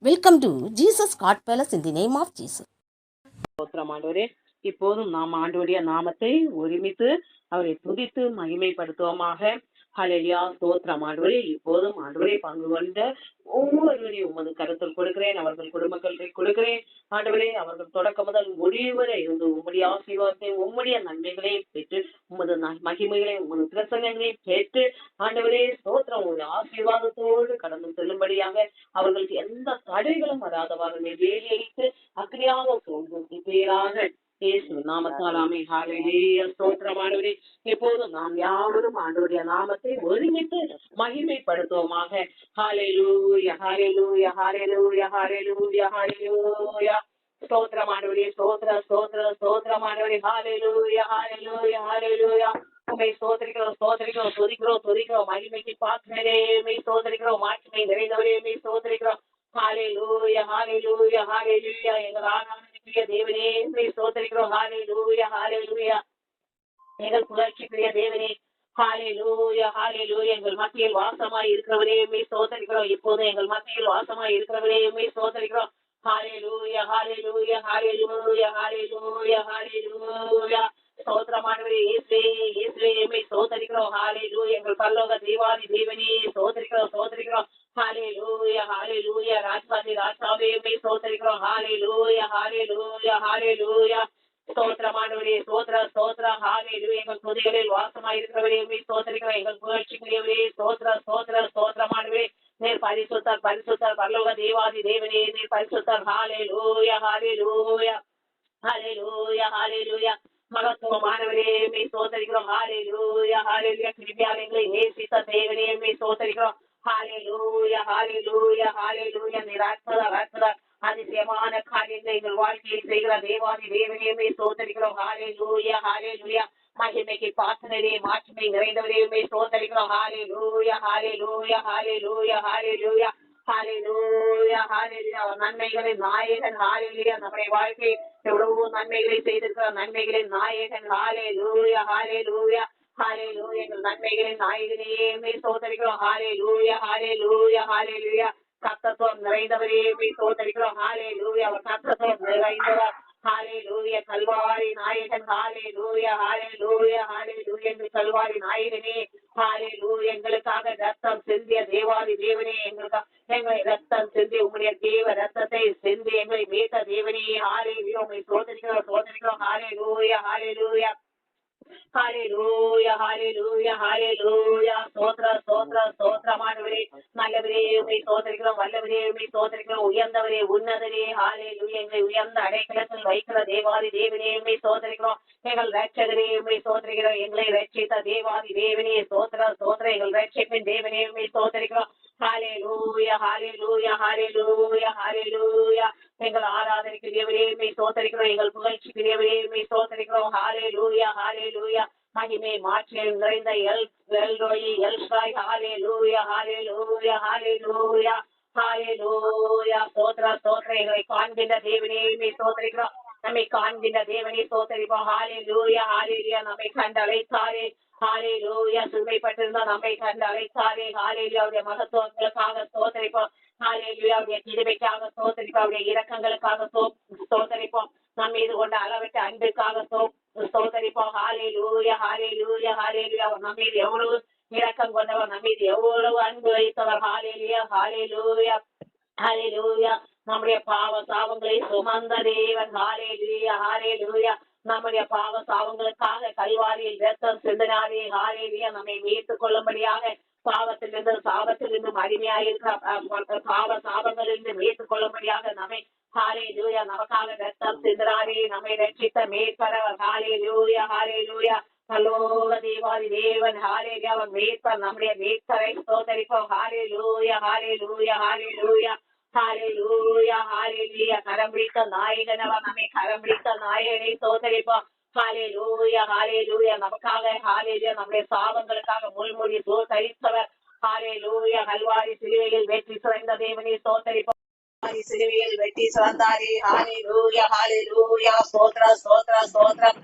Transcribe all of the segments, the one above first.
Welcome to Jesus God Palace in the name of Jesus. ஸ்தோத்திரம் ஆண்டவரே. இப்போதும் நாம் ஆண்டவருடைய நாமத்தை ஒருமித்து அவரை துதித்து மகிமைப்படுத்துவோமாக. ஹல்லேலூயா. ஸ்தோத்திரம் ஆண்டவரே. இப்போதும் ஆண்டவரே பங்கு கொண்ட ஒவ்வொருவரையும் உமது கருத்தில் கொடுக்கிறேன். அவர்கள் குடும்பங்களை கொடுக்கிறேன் ஆண்டவரே. அவர்கள் தொடக்கம் முதல் முடிவு வரை இருந்து உம்முடைய ஆசீர்வாதத்தை உம்முடைய நன்மைகளை பெற்று உமது மகிமைகளை உமது பிரசங்கங்களை பெற்று ஆண்டவரே ஸ்தோத்திரம் ஒரு ஆசீர்வாதத்தோடு கடந்து செல்லும்படியாக அவர்களுக்கு எந்த தடைகளும் வராதவாறு வேலையளித்து அக்னியாக தோன்றும் பேராக இயேசு நாமத்தாலாமே. ஹல்லேலூயா. ஸ்தோத்திரம் ஆண்டவரே. இப்போது நாம் யாவரும் ஆண்டவருடைய நாமத்தை ஒருமித்து மகிமைப்படுத்துவோமாக. ஹல்லேலூயா ஹல்லேலூயா ஹல்லேலூயா ஹல்லேலூயா ஹல்லேலூயா. ஸ்தோத்திரம் ஆண்டவரே. ஸ்தோத்திரம் ஆண்டவரே. ஹல்லேலூயா ஹல்லேலூயா ஹல்லேலூயா. உம்மை துதிக்கிறோம் மகிமைக்கு பாத்திரரே உம்மை ஸ்தோத்திரிக்கிறோம். மாட்சிமை நிறைந்தவரே உம்மை ஸ்தோத்திரிக்கிறோம். ஹல்லேலூயா ஹல்லேலூயா ஹல்லேலூயா. எங்கள் ஆராதனைக்குரிய தேவனே உம்மை ஸ்தோத்திரிக்கிறோம். ஹல்லேலூயா ஹல்லேலூயா. எங்கள் புகழ்ச்சிக்குரிய தேவனே ஹல்லேலூயா ஹல்லேலூயா. எங்கள் மத்தியில் வாசமாய் இருக்கிறவரே உம்மை ஸ்தோத்திரிக்கிறோம். இப்போது எங்கள் மத்தியில் வாசமாய் இருக்கிறவரே உம்மை ஸ்தோத்திரிக்கிறோம். ஹல்லேலூயா ஹல்லேலூயா ஹல்லேலூயா ஹல்லேலூயா ஹல்லேலூயா. ஸ்தோத்திரமானவரே இயேசுவே உம்மை ஸ்தோத்திரிக்கிறோம். ஹல்லேலூயா. எங்கள் பரலோக தேவாதி தேவனே ஸ்தோத்திரிக்கிறோம். ஹல்லேலூயா ஹல்லேலூயா. ராஜாவே உம்மை ஸ்தோத்திரிக்கிறோம். ஹல்லேலூயா ஹல்லேலூயா ஹல்லேலூயா. ஸ்தோத்திரமானவரே ஸ்தோத்திரம் ஹல்லேலூயா. எங்கள் துதிகளில் வாசமாய் இருக்கிறவரே உம்மை ஸ்தோத்திரிக்கிறோம். எங்கள் புகழ்ச்சிக்குரியவரே ஸ்தோத்திரமானவரே. நீர் பரிசுத்தர் பரலோக தேவாதி தேவனே நீர் பரிசுத்தர். ஹல்லேலூயா ஹல்லேலூயா ஹல்லேலூயா ஹல்லேலூயா. மகத்துவமானவரே உம்மை ஸ்தோத்திரிக்கிறோம். ஹல்லேலூயா ஹல்லேலூயா. கிருபையாளர்களை நேசித்த தேவனே உம்மை ஸ்தோத்திரிக்கிறோம். ஹல்லேலூயா ஹல்லேலூயா ஹல்லேலூயா. நீர் அற்புத அதிசயமான காரியங்களை எங்கள் வாழ்க்கையில் செய்கிற தேவாதி தேவனே உம்மை ஸ்தோத்திரிக்கிறோம். ஹல்லேலூயா ஹல்லேலூயா. மகிமைக்கு பாத்திரரே மாட்சிமை நிறைந்தவரே உம்மை ஸ்தோத்திரிக்கிறோம். ஹல்லேலூயா ஹல்லேலூயா ஹல்லேலூயா ஹல்லேலூயா ஹல்லேலூயா ஹல்லேலூயா. நன்மைகளின் நாயகன். ஹல்லேலூயா. நம்முடைய வாழ்க்கை எவ்வளவோ நன்மைகளை செய்திருக்கிற நன்மைகளின் நாயகன். ஹல்லேலூயா ஹல்லேலூயா ஹல்லேலூயா. எங்கள் நன்மைகளின் நாயகனே உம்மை ஸ்தோத்திரிக்கிறோம். ஹல்லேலூயா ஹல்லேலூயா ஹல்லேலூயா. கர்த்தத்துவம் நிறைந்தவரே உம்மை ஸ்தோத்திரிக்கிறோம். ஹல்லேலூயா. அவர் கர்த்தத்துவம் நிறைந்தவர். ஹல்லேலூயா. கல்வாரி நாயகன். ஹல்லேலூயா ஹல்லேலூயா ஹல்லேலூயா. எங்கள் கல்வாரி நாயகனே ஹல்லேலூயா. எங்களுக்காக ரத்தம் சிந்திய தேவாதி தேவனே எங்களை ரத்தம் சிந்தி உங்களுடைய தேவ ரத்தத்தை சிந்தி எங்களை மீட்ட தேவனே ஹல்லேலூயா. உம்மை ஸ்தோத்திரிக்கிறோம். ஹல்லேலூயா ஹல்லேலூயா ஹல்லேலூயா ஹல்லேலூயா ஹல்லேலூயா. ஸ்தோத்திரமானவரே நல்லவரே உம்மை ஸ்தோத்திரிக்கிறோம். வல்லவரே உம்மை ஸ்தோத்திரிக்கிறோம். உயர்ந்தவரே உன்னதரே ஹல்லேலூயா. எங்களை உயர்ந்த அடைக்கலத்தில் வைக்கிற தேவாதி தேவனே உம்மை ஸ்தோத்திரிக்கிறோம். எங்கள் ரட்சகரே உம்மை ஸ்தோத்திரிக்கிறோம். எங்களை ரட்சித்த தேவாதி தேவனே ஸ்தோத்திரம். எங்கள் ரட்சிப்பின் தேவனே உம்மை ஸ்தோத்திரிக்கிறோம். ஹல்லேலூயா ஹல்லேலூயா ஹல்லேலூயா ஹல்லேலூயா. எங்கள் ஆராதனைக்குரியவரே உம்மை ஸ்தோத்திரிக்கிறோம். எங்கள் புகழ்ச்சிக்குரியவரே உம்மை ஸ்தோத்திரிக்கிறோம். ஹல்லேலூயா ஹல்லேலூயா. மகிமை மாற்றில் நிறைந்த எல்ஷாய். ஹல்லேலூயா ஹல்லேலூயா ஹல்லேலூயா ஹல்லேலூயா. ஸ்தோத்திரம். எங்களை காண்கின்ற தேவனே உம்மை ஸ்தோத்திரிக்கிறோம். நம்மை காண்கின்ற தேவனே ஸ்தோத்திரிப்போம். ஹல்லேலூயா ஹல்லேலூயா. நம்மை கண்டு அழைத்தாரே. ஹல்லேலூயா. சிறுமைப்பட்டிருந்தா நம்மை கண்டு அழைத்தாரே. ஹல்லேலூயா. அவருடைய மகத்துவங்களுக்காக ஸ்தோத்திரிப்போம். ஹல்லேலூயா. அவருடைய கிருபைக்காக ஸ்தோத்திரிப்போம். அவருடைய இரக்கங்களுக்காக ஸ்தோத்திரிப்போம். நம் மீது கொண்ட அளவிட்ட அன்பிற்காக ஸ்தோத்திரிப்போம். ஹல்லேலூயா ஹல்லேலூயா ஹல்லேலூயா. அவர் நம் மீது எவ்வளவு இரக்கம் கொண்டவர், நம் மீது எவ்வளவு அன்பு வைத்தவர். ஹல்லேலூயா ஹல்லேலூயா ஹல்லேலூயா. நம்முடைய பாவ சாபங்களை சுமந்த தேவன். ஹல்லேலூயா ஹல்லேலூயா. நம்முடைய பாவ சாபங்களுக்காக கல்வாரியில் ரத்தம் சிந்தினாரே. ஹல்லேலூயா. நம்மை மீட்டுக் கொள்ளும்படியாக பாவத்திலிருந்து சாபத்திலிருந்தும் அடிமையாயிருக்கிற பாவ சாபங்களிலிருந்து மீட்டுக் கொள்ளும்படியாக நம்மை ஹல்லேலூயா நமக்காக ரத்தம் சிந்தினாரே. நம்மை ரட்சித்த மீட்பவர். ஹல்லேலூயா ஹல்லேலூயா. பரலோக தேவாதி தேவன். ஹல்லேலூயா. அவர் மீட்பர். நம்முடைய மீட்பரை ஸ்தோத்திரிப்போம். ஹல்லேலூயா ஹல்லேலூயா ஹல்லேலூயா ஹல்லேலூயா ஹல்லேலூயா. கரம் பிடித்த நாயகன் அவர். நம்மை கரம் பிடித்த நாயகனை ஸ்தோத்திரிப்போம். ஹல்லேலூயா ஹல்லேலூயா. நமக்காக ஹல்லேலூயா நம்முடைய சாபங்களுக்காக முள்முடி தரித்தவர். ஹல்லேலூயா. கல்வாரி சிலுவையில் வெற்றி சிறந்த தேவனை ஸ்தோத்திரிப்போம். சிலுவையில் வெற்றி சிறந்தாரே. ஹல்லேலூயா ஹல்லேலூயா. ஸ்தோத்திரம்.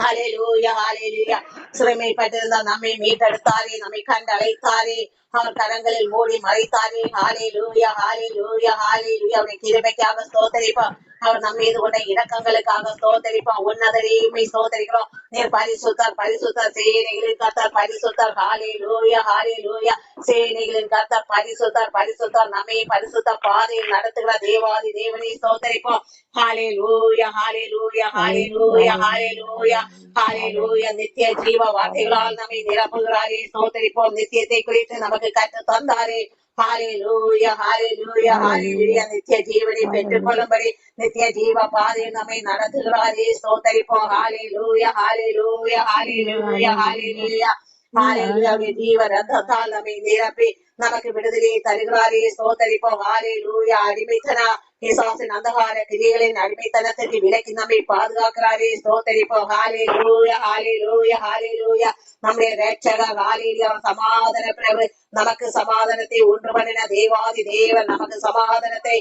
ஹல்லேலூயா ஹல்லேலூயா. சிறுமைப்பட்டிருந்த நம்மை மீட்டெடுத்தாரே. நம்மை கண்டு அழைத்தாரே. அவர் கரங்களில் மூடி மறைத்தாரே. ஹalleluya ஹalleluya ஹalleluya. அவருடைய கிருபைக்காக ஸ்தோத்திரிப்போம். அவர் நம்ம மீது கொண்ட இரக்கங்களுக்காக ஸ்தோத்திரிப்போம். உன்னதரே உம்மை ஸ்தோத்திரிக்கிறோம். நீர் பரிசுத்தர் பரிசுத்தர், சேனைகளின் கர்த்தர் பரிசுத்தர். ஹalleluya ஹalleluya. சேனைகளின் கர்த்தர் பரிசுத்தர் பரிசுத்தர், நம்மை பரிசுத்த பாதையில் நடத்துகிற தேவாதி தேவனை ஸ்தோத்திரிப்போம். ஹalleluya ஹalleluya ஹalleluya ஹalleluya ஹalleluya. நித்திய ஜீவ வார்த்தைகளால் நம்மை நிரப்புகிறாரே, ஸ்தோத்திரிப்போம். நித்தியத்தை குறித்து நமக்கு கற்று தந்தாரே. ஹalleluya ஹalleluya ஹalleluya. நித்திய ஜீவனை பெற்றுக் கொள்ளும்படி நித்திய ஜீவ பாதையில் நம்மை நடத்துகிறாரே, ஸ்தோத்திரிப்போம். ஹalleluya ஹalleluya ஹalleluya ஹalleluya ஹalleluya. ஜீவ ரத்தத்தால் நம்மை நிரப்பி நமக்கு விடுதலையை தருகிறாரே, ஸ்தோத்திரிப்போம். ஹalleluya. அடிமைத்தனா பிசாசின் அந்தகார கிரியைகளின் அடிமைத்தனத்துக்கு விலக்கி நம்மை பாதுகாக்கிறாரே, ஸ்தோத்திரிப்போம். ஹalleluya ஹalleluya ஹalleluya. நம்முடைய ரட்சகர் ஹalleluya. சமாதான பிரபு, நமக்கு சமாதானத்தை உண்டு பண்ணின தேவாதி தேவன், நமக்கு சமாதானத்தை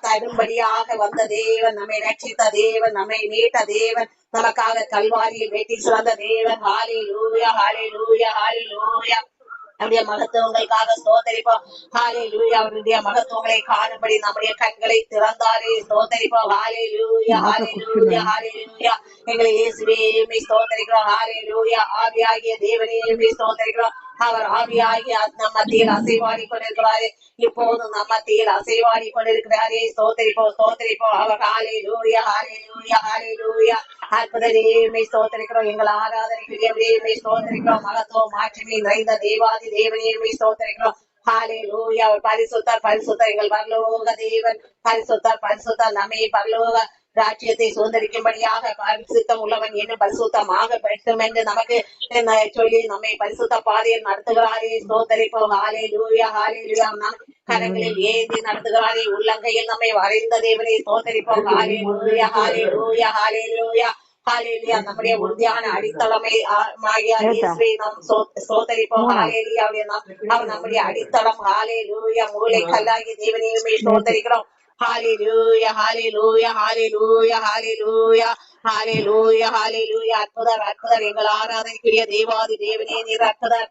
தரும்படியாக வந்த தேவன், நம்மை ரட்சித்த தேவன், நம்மை மீட்ட தேவன், நமக்காக கல்வாரியில் வெட்டி சுரந்த தேவன். ஹalleluya ஹalleluya ஹalleluya. அவருடைய மகத்துவங்களுக்காக ஸ்தோத்திரிப்போம். ஹalleluya. அவருடைய மகத்துவங்களை காணும்படி நம்முடைய கண்களை திறந்தாரே, ஸ்தோத்திரிப்போம். ஹalleluya ஹalleluya ஹalleluya. எங்களை இயேசுவே உம்மை ஸ்தோத்திரிக்கிறோம். ஹalleluya. ஆவியாகிய தேவனே உம்மை ஸ்தோத்திரிக்கிறோம். அவர் ஆவியாகிய நம் மத்தியில் அசைவாடி கொண்டிருக்கிறாரே, இப்போது நம் மத்தியில் அசைவாடி கொண்டிருக்கிறாரே, ஸ்தோத்திரிப்போம் ஸ்தோத்திரிப்போம். அவர் ஹalleluya ஹalleluya ஹalleluya. அற்புதரே உம்மை ஸ்தோத்திரிக்கிறோம். எங்கள் ஆராதனைக்குரியவரே உம்மை ஸ்தோத்திரிக்கிறோம். மகத்துவம் மாட்சிமை நிறைந்த தேவாதி தேவனே உம்மை ஸ்தோத்திரிக்கிறோம். ஹalleluya. அவர் பரிசுத்தர் பரிசுத்தர், எங்கள் பரலோக தேவன் பரிசுத்தர் பரிசுத்தர், நம்மை பரலோக ராஜ்யத்தை சுதந்திரிக்கும்படியாக பரிசுத்தம் உள்ளவன் என்னும் பரிசுத்தமாக பெற்றும் என்று நமக்கு சொல்லி நம்மை பரிசுத்த பாதையில் நடத்துகிறாரே, ஸ்தோத்திரிப்போம். ஹalleluya ஹalleluya. நம் கரங்களில் ஏந்தி நடத்துகிறாரே, உள்ளங்கையில் நம்மை வரைந்த தேவனை ஸ்தோத்திரிப்போம். ஹalleluya ஹalleluya ஹalleluya ஹalleluya. நம்முடைய உறுதியான அடித்தளமை நாம் ஸ்தோத்திரிப்போம். ஹalleluya. அவர் நம்முடைய அடித்தளம். ஹalleluya. மூளை கல்லாகிய தேவனையுமே ஸ்தோத்திரிக்கிறோம். ஹalleluya ஹalleluya ஹalleluya ஹalleluya ஹalleluya ஹalleluya. அற்புதர் அற்புதர், எங்கள் ஆராதனைக்குரிய தேவாதி தேவனே நீர் அற்புதர்.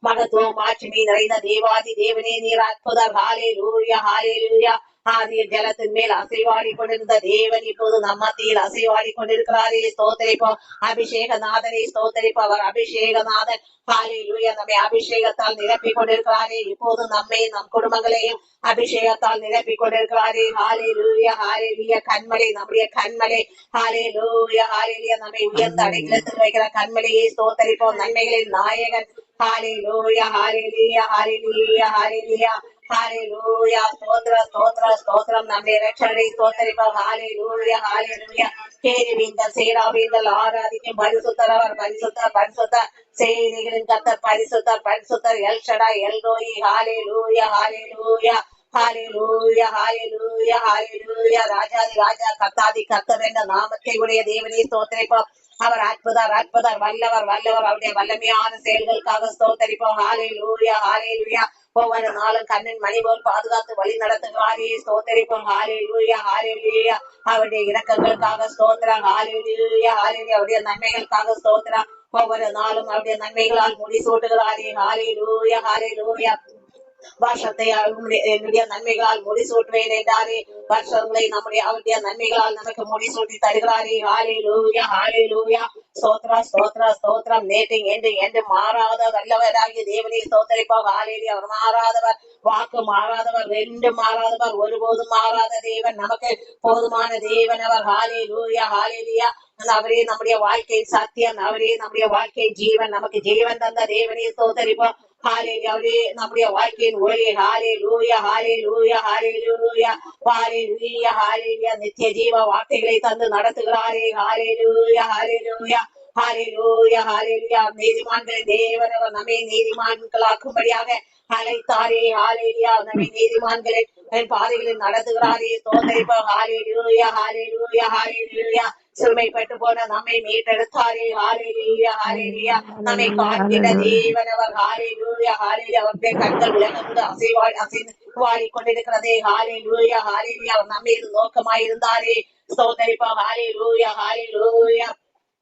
மகத்துவம் மாட்சிமை நிறைந்த தேவாதி தேவனே நீர் அற்புதர். ஹalleluya ஹalleluya. ஆதியில் ஜலத்தின் மேல் அசைவாடி கொண்டிருந்த தேவன் இப்போது நம் மத்தியில் அசைவாடி கொண்டிருக்கிறாரே, ஸ்தோத்திரிப்போம். அபிஷேகநாதனை ஸ்தோத்திரிப்போம். அவர் அபிஷேகநாதன். ஹalleluya. நம்மை அபிஷேகத்தால் நிரப்பிக் கொண்டிருக்கிறாரே, இப்போது நம்மை நம் குடும்பங்களையும் அபிஷேகத்தால் நிரப்பிக் கொண்டிருக்கிறாரே. ஹalleluya ஹalleluya. கண்மலை, நம்முடைய கண்மலை. ஹalleluya ஹalleluya. நம்மை உயர்ந்த அடைக்கலத்தில் வைக்கிற கண்மலையை ஸ்தோத்திரிப்போம். நன்மைகளின் நாயகன். ஹalleluya ஹalleluya ஹalleluya ஹalleluya ஹalleluya. ஸ்தோத்திர ஸ்தோத்திர ஸ்தோத்திரம். நம்முடைய ரட்சகரை ஸ்தோத்திரிப்போம். ஹalleluya ஹalleluya. கேருபீன்கள் சேராபீன்கள் ஆராதிக்கும் பரிசுத்தர் அவர் பரிசுத்தர் பரிசுத்தர், சேனைகளின் கர்த்தர் பரிசுத்தர் பரிசுத்தர், எல் ஷடாய் எல் ரோயி. ஹalleluya ஹalleluya ஹalleluya ஹalleluya ஹalleluya. ராஜாதி ராஜா கர்த்தாதி கர்த்தர் என்ற நாமத்தை உடைய தேவனை ஸ்தோத்திரிப்போம். அவர் அற்புதர் அற்புதர், வல்லவர் வல்லவர், அவருடைய வல்லமையான செயல்களுக்காக ஸ்தோத்திரிப்போம். ஹalleluya ஹalleluya. ஒவ்வொரு நாளும் கண்ணின் மணி போல் பாதுகாத்து வழி நடத்துகிறாரே, ஸ்தோத்திரிப்போம். ஹalleluya ஹalleluya. அவருடைய இரக்கங்களுக்காக ஸ்தோத்திரம். ஹalleluya ஹalleluya. அவருடைய நன்மைகளுக்காக ஸ்தோத்திரம். ஒவ்வொரு நாளும் அவருடைய நன்மைகளால் முடிசூட்டுகிறாரே. ஹalleluya ஹalleluya. வருஷத்தை என்னுடைய நன்மைகளால் முடிசூட்டுவேன் என்றாரே, வருஷங்களை நம்முடைய அவருடைய நன்மைகளால் நமக்கு முடிசூட்டி தருகிறாரே. ஹalleluya ஹalleluya. ஸ்தோத்ரா ஸ்தோத்ரா ஸ்தோத்ரம். நேற்று என்று என்று மாறாத வல்லவராகிய தேவனை ஸ்தோத்திரிப்போம். ஹalleluya. அவர் மாறாதவர், வாக்கு மாறாதவர், ரெண்டு மாறாதவர், ஒருபோதும் மாறாத தேவன், நமக்கு போதுமான தேவன் அவர். ஹalleluya ஹalleluya. அவரே நம்முடைய வாழ்க்கை சத்தியம், அவரே நம்முடைய வாழ்க்கை ஜீவன், நமக்கு ஜீவன் தந்த தேவனை ஸ்தோத்திரிப்போம். ஹalleluya. அவரே நம்முடைய வாழ்க்கையின் ஒளி. ஹalleluya ஹalleluya ஹalleluya ஹalleluya ஹalleluya. நித்திய ஜீவ வார்த்தைகளை தந்து நடத்துகிறாரே. ஹalleluya ஹalleluya ஹalleluya ஹalleluya. நீதிமான்களின் தேவன் அவர் நம்மை நீதிமான்களாக்கும்படியாக அழைத்தாரே. ஹalleluya. நம்மை நீதிமான்களின் பாதைகளில் நடத்துகிறாரே, ஸ்தோத்திரிப்போம். ஹalleluya ஹalleluya ஹalleluya. சிறுமைப்பட்டு போன நம்மை மீட்டெடுத்தாரே. ஹalleluya ஹalleluya. நம்மை காண்கிற தேவன் அவர். ஹalleluya ஹalleluya. அவருடைய கண்கள் உலகத்து அசைவாடி கொண்டிருக்கிறதே. ஹalleluya ஹalleluya. அவர் நம்மீது நோக்கமாயிருந்தாரே, ஸ்தோத்திரிப்போம். ஹalleluya ஹalleluya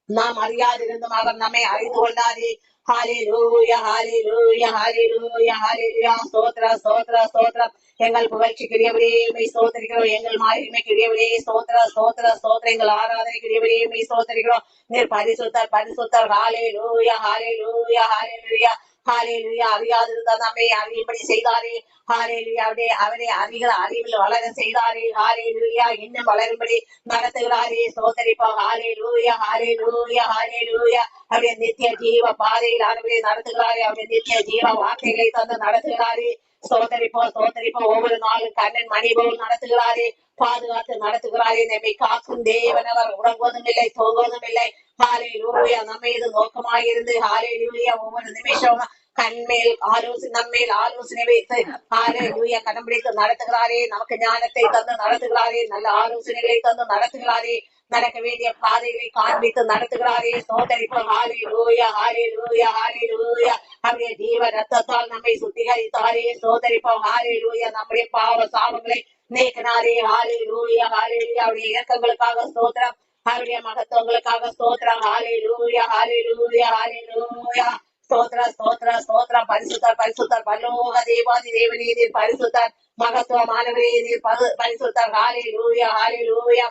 நாம் அறியாதிருந்தும் அவர் நம்மை அறிந்து கொண்டாரே. ஹalleluya hallelujah hallelujah hallelujah ஸ்தோத்திர ஸ்தோத்திர ஸ்தோத்திரம். எங்கள் புகழ்ச்சிக்குரியவரே மெய் ஸ்தோத்திரிக்கிறோம். எங்கள் மகிமைக்குரியவரே ஸ்தோத்திர ஸ்தோத்திர ஸ்தோத்திரம். எங்கள் ஆராதனைக்குரியவரே மெய் ஸ்தோத்திரிக்கிறோம். நீர் பரிசுத்தர் பரிசுத்தர். ஹalleluya hallelujah hallelujah hallelujah. அறியாதிருந்த நம்மை அறியும்படி செய்தாரே. ஹalleluya அவரே அறிகிற அறிவில் வளர செய்தாரே. ஹalleluya இன்னும் வளரும்படி நடத்துகிறாரே. ஸ்தோத்திரிப்போம். ஹalleluya hallelujah hallelujah. அவருடைய நித்திய ஜீவ பாதையில் ஆண்டவரே நடத்துகிறாரே. அவருடைய நித்திய ஜீவ வார்த்தைகளை தந்து நடத்துகிறாரே. ஸ்தோத்திரிப்போம் ஸ்தோத்திரிப்போம். ஒவ்வொரு நாளும் கண்ணன் மணி போல் நடத்துகிறாரே. பாதுகாத்து நடத்துகிறாரே. நம்மை காக்கும் தேவன் அவர் உறங்குவதும் இல்லை தூங்குவதும் இல்லை. ஹalleluya நம்ம இது நோக்கமாயிருந்து ஹalleluya ஒவ்வொரு நிமிஷம் கண்மேல் ஆலோசனை நம்மேல் ஆலோசனை வைத்து ஹalleluya கடைபிடித்து நடத்துகிறாரே. நமக்கு ஞானத்தை தந்து நடத்துகிறாரே. நல்ல ஆலோசனைகளை தந்து நடத்துகிறாரே. நடக்க வேண்டிய பாதைகளை காண்பித்து நடத்துகிறாரே. ஸ்தோத்திரிப்போம். ஹalleluya hallelujah hallelujah. அவருடைய ஜீவ ரத்தத்தால் நம்மை சுத்திகரித்தாரே. ஸ்தோத்திரிப்போம். ஹalleluya நம்முடைய பாவ சாபங்களை நீக்கினாரே. ஹalleluya hallelujah அவருடைய இயக்கங்களுக்காக ஸ்தோத்திரம். அவருடைய மகத்துவங்களுக்காக ஸ்தோத்திரம். ஹalleluya hallelujah hallelujah ஸ்தோத்திர ஸ்தோத்திர ஸ்தோத்திரம். பரிசுத்தர் பரிசுத்தர் பரலோக தேவாதி தேவனே நீர் பரிசுத்தர். மகத்துவமானவரே நீர் பரிசுத்தர். ஹalleluya hallelujah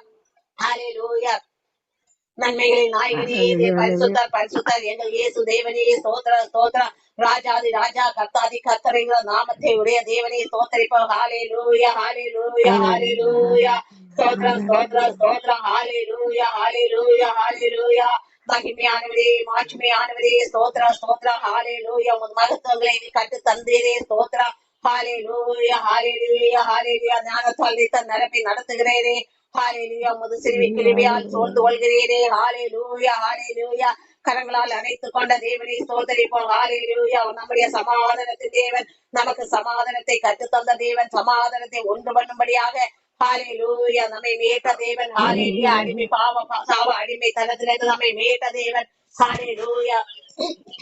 hallelujah நன்மைகளின் நாயகனே நீர் பரிசுத்தர் பரிசுத்தர். எங்கள் இயேசு தேவனே ஸ்தோத்திர ஸ்தோத்திர. ராஜாதி ராஜா கர்த்தாதி கர்த்தரைங்கிற நாமத்தை உடைய தேவனே ஸ்தோத்திரிப்போம். ஹalleluya hallelujah hallelujah ஸ்தோத்திரம் ஸ்தோத்திரம் ஸ்தோத்திரம். ஹalleluya hallelujah hallelujah மகிமையானவரே மாட்சிமையானவரே ஸ்தோத்திர ஸ்தோத்திரம். ஹalleluya உன் மகத்துவங்களை நீ கட்டு தந்தீரே. ஸ்தோத்திரம். ஹalleluya hallelujah hallelujah ஞானத்தால் நீ தன் நிரப்பி நடத்துகிறேனே. ஹalleluya முது சிறுவி கிருபையால் சூழ்ந்து கொள்கிறீரே. ஹalleluya hallelujah கரங்களால் அணைத்துக் கொண்ட தேவனை ஸ்தோத்திரிப்போம். ஹalleluya நம்முடைய சமாதானத்தின் தேவன். நமக்கு சமாதானத்தை கற்றுத்தந்த தேவன். சமாதானத்தை ஒன்று பண்ணும்படியாக ஹalleluya நம்மை மீட்ட தேவன். ஹalleluya அடிமை சாவ அடிமை தனத்திலிருந்து நம்மை மீட்ட தேவன். ஹalleluya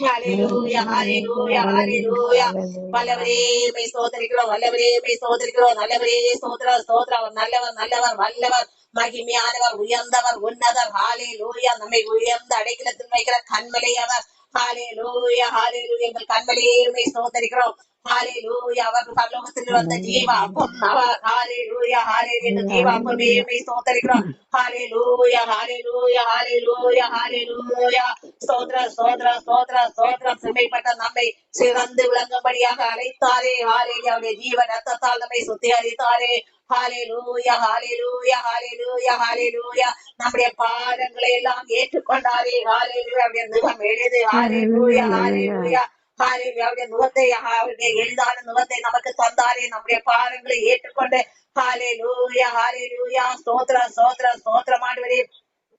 hallelujah hallelujah hallelujah வல்லவரே மெய் ஸ்தோத்திரிக்கிறோம். வல்லவரே மெய் ஸ்தோத்திரிக்கிறோம். நல்லவரே ஸ்தோத்திர ஸ்தோத்திர. அவர் நல்லவர் நல்லவர் வல்லவர் மகிமையானவர் உயர்ந்தவர் உன்னதர். ஹalleluya நம்மை உயர்ந்த அடைக்கலத்தில் வைக்கிற கண்மலை அவர். ஹalleluya hallelujah எங்கள் கண்மலையே மெய் ஸ்தோத்திரிக்கிறோம். ஹalleluya அவர் பரலோகத்தில் வந்த ஜீவ அப்பம் அவர். ஹalleluya hallelujah எங்கள் ஜீவ அப்பமே மெய் ஸ்தோத்திரிக்கிறோம். ஹalleluya hallelujah hallelujah hallelujah ஸ்தோத்திர ஸ்தோத்திர ஸ்தோத்திர ஸ்தோத்திரம். சிறுமைப்பட்ட நம்மை சிறந்து விளங்கும்படியாக அழைத்தாரே. ஹalleluya அவருடைய ஜீவ ரத்தத்தால் நம்மை சுத்திகரித்தாரே. ஹalleluya hallelujah hallelujah hallelujah நம்முடைய பாதங்களை எல்லாம் ஏற்றுக்கொண்டாரே. ஹalleluya அவருடைய முகம் எளிது. ஹalleluya hallelujah ஹalleluya அவருடைய முகத்தை அவருடைய எளிதான முகத்தை நமக்கு தந்தாரே. நம்முடைய பாதங்களை ஏற்றுக்கொண்டு ஹalleluya hallelujah ஸ்தோத்திர ஸ்தோத்திர ஸ்தோத்திரம் ஆண்டவரே.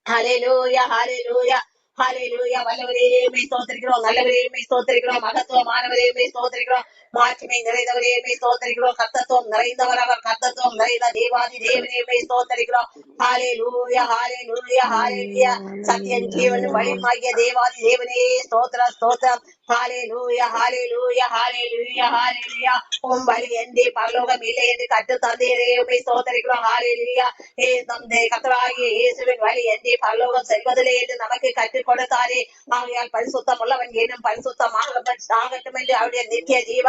ஹalleluya hallelujah ஹalleluya வல்லவரே மெய் ஸ்தோத்திரிக்கிறோம். நல்லவரே மெய் ஸ்தோத்திரிக்கிறோம். மகத்துவமானவரே மெய் ஸ்தோத்திரிக்கிறோம். மாட்சிமை நிறைந்தவரே மெய் ஸ்தோத்திரிக்கிறோம். கர்த்தத்துவம் நிறைந்தவர் அவர். கர்த்தத்துவம் நிறைந்த தேவாதி தேவனே மெய் ஸ்தோத்திரிக்கிறோம். ஹalleluya hallelujah hallelujah சத்தியம் ஜீவன் வழியுமாகிய தேவாதி தேவனே ஸ்தோத்திர ஸ்தோத்திரம். ஹalleluya hallelujah hallelujah hallelujah உம் வழி என்றே பரலோகம் இல்லை என்று கற்று தந்தீரே மெய் ஸ்தோத்திரிக்கிறோம். ஹalleluya தந்தை கர்த்தராகிய இயேசுவின் வழி என்றே பரலோகம் செல்வதில்லை என்று நமக்கு கற்றுக் கொடுத்தாரே. ஆகையால் பரிசுத்தம் உள்ளவன் ஏனும் பரிசுத்தமாகட்டும் என்று அவருடைய நித்திய ஜீவ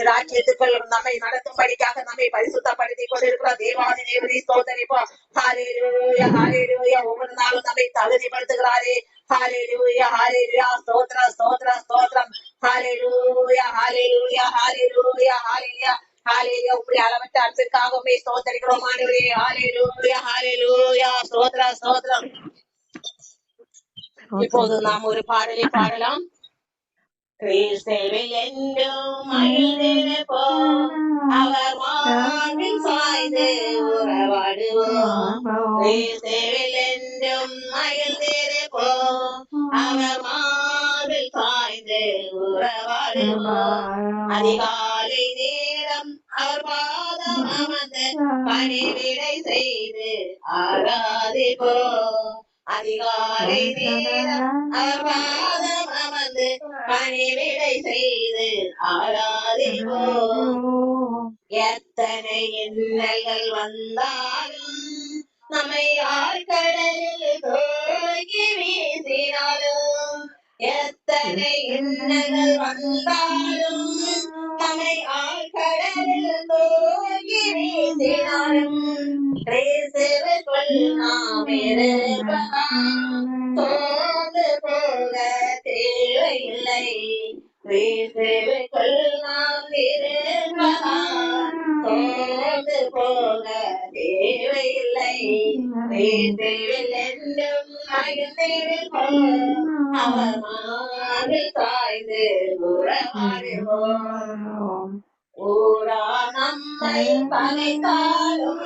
ராஜ்யத்துக்குள் நம்மை நடத்தும்படிக்காக நம்மை பரிசுத்தப்படுத்திக் கொண்டிருக்கிற தேவாதி தேவனை ஸ்தோத்திரிப்போம். ஹalleluya hallelujah ஒவ்வொரு நாளும் நம்மை தகுதிப்படுத்துகிறாரே. ஹalleluya hallelujah ஸ்தோத்திர ஸ்தோத்திர ஸ்தோத்திரம். ஹalleluya hallelujah hallelujah hallelujah ஹalleluya உம்முடைய அளவற்ற அன்பிற்காகவே ஸ்தோத்திரிக்கிறோம் ஆண்டவரே. ஹalleluya hallelujah ஸ்தோத்திர ஸ்தோத்திரம். இப்போது நாம் ஒரு பாடலை பாடலாம். கிறிஸ்துவில் என்றும் மகிழ்ந்திருப்போம். அவர் மார்பில் சாய்ந்து உறவாடுவோம். கிறிஸ்துவில் என்றும் மகிழ்ந்திருப்போம். அவர் மார்பில் சாய்ந்து உறவாடுவோம். அதிகாலை நேரம் அவர் பாதம் அமர்ந்து பணிவிடை செய்து ஆராதிப்போம். அதிகாலை நேரம் அவர் பாதம் அமர்ந்து பணிவிடை செய்து ஆராதிப்போம். எத்தனை இன்னல்கள் வந்தாலும் நம்மை ஆழ்கடலில் தூக்கி வீசினாலும் எத்தனை எண்ணங்கள் வந்தாலும் நம்மை ஆழ்கடலில் தூக்கி வீசினாலும் கிறிஸ்துவுக்குள் நாம் இருப்பதால் சோர்ந்து போக தேவையில்லை. கிறிஸ்துவுக்குள் நாம் இருப்பதால் சோர்ந்து போக தேவையில்லை. கிறிஸ்துவில் என்றும் மகிழ்ந்திருப்போம். அவர் மார்பில் சாய்ந்து உறவாடுவோம். ஊரா நம்மை பகைத்தாலும்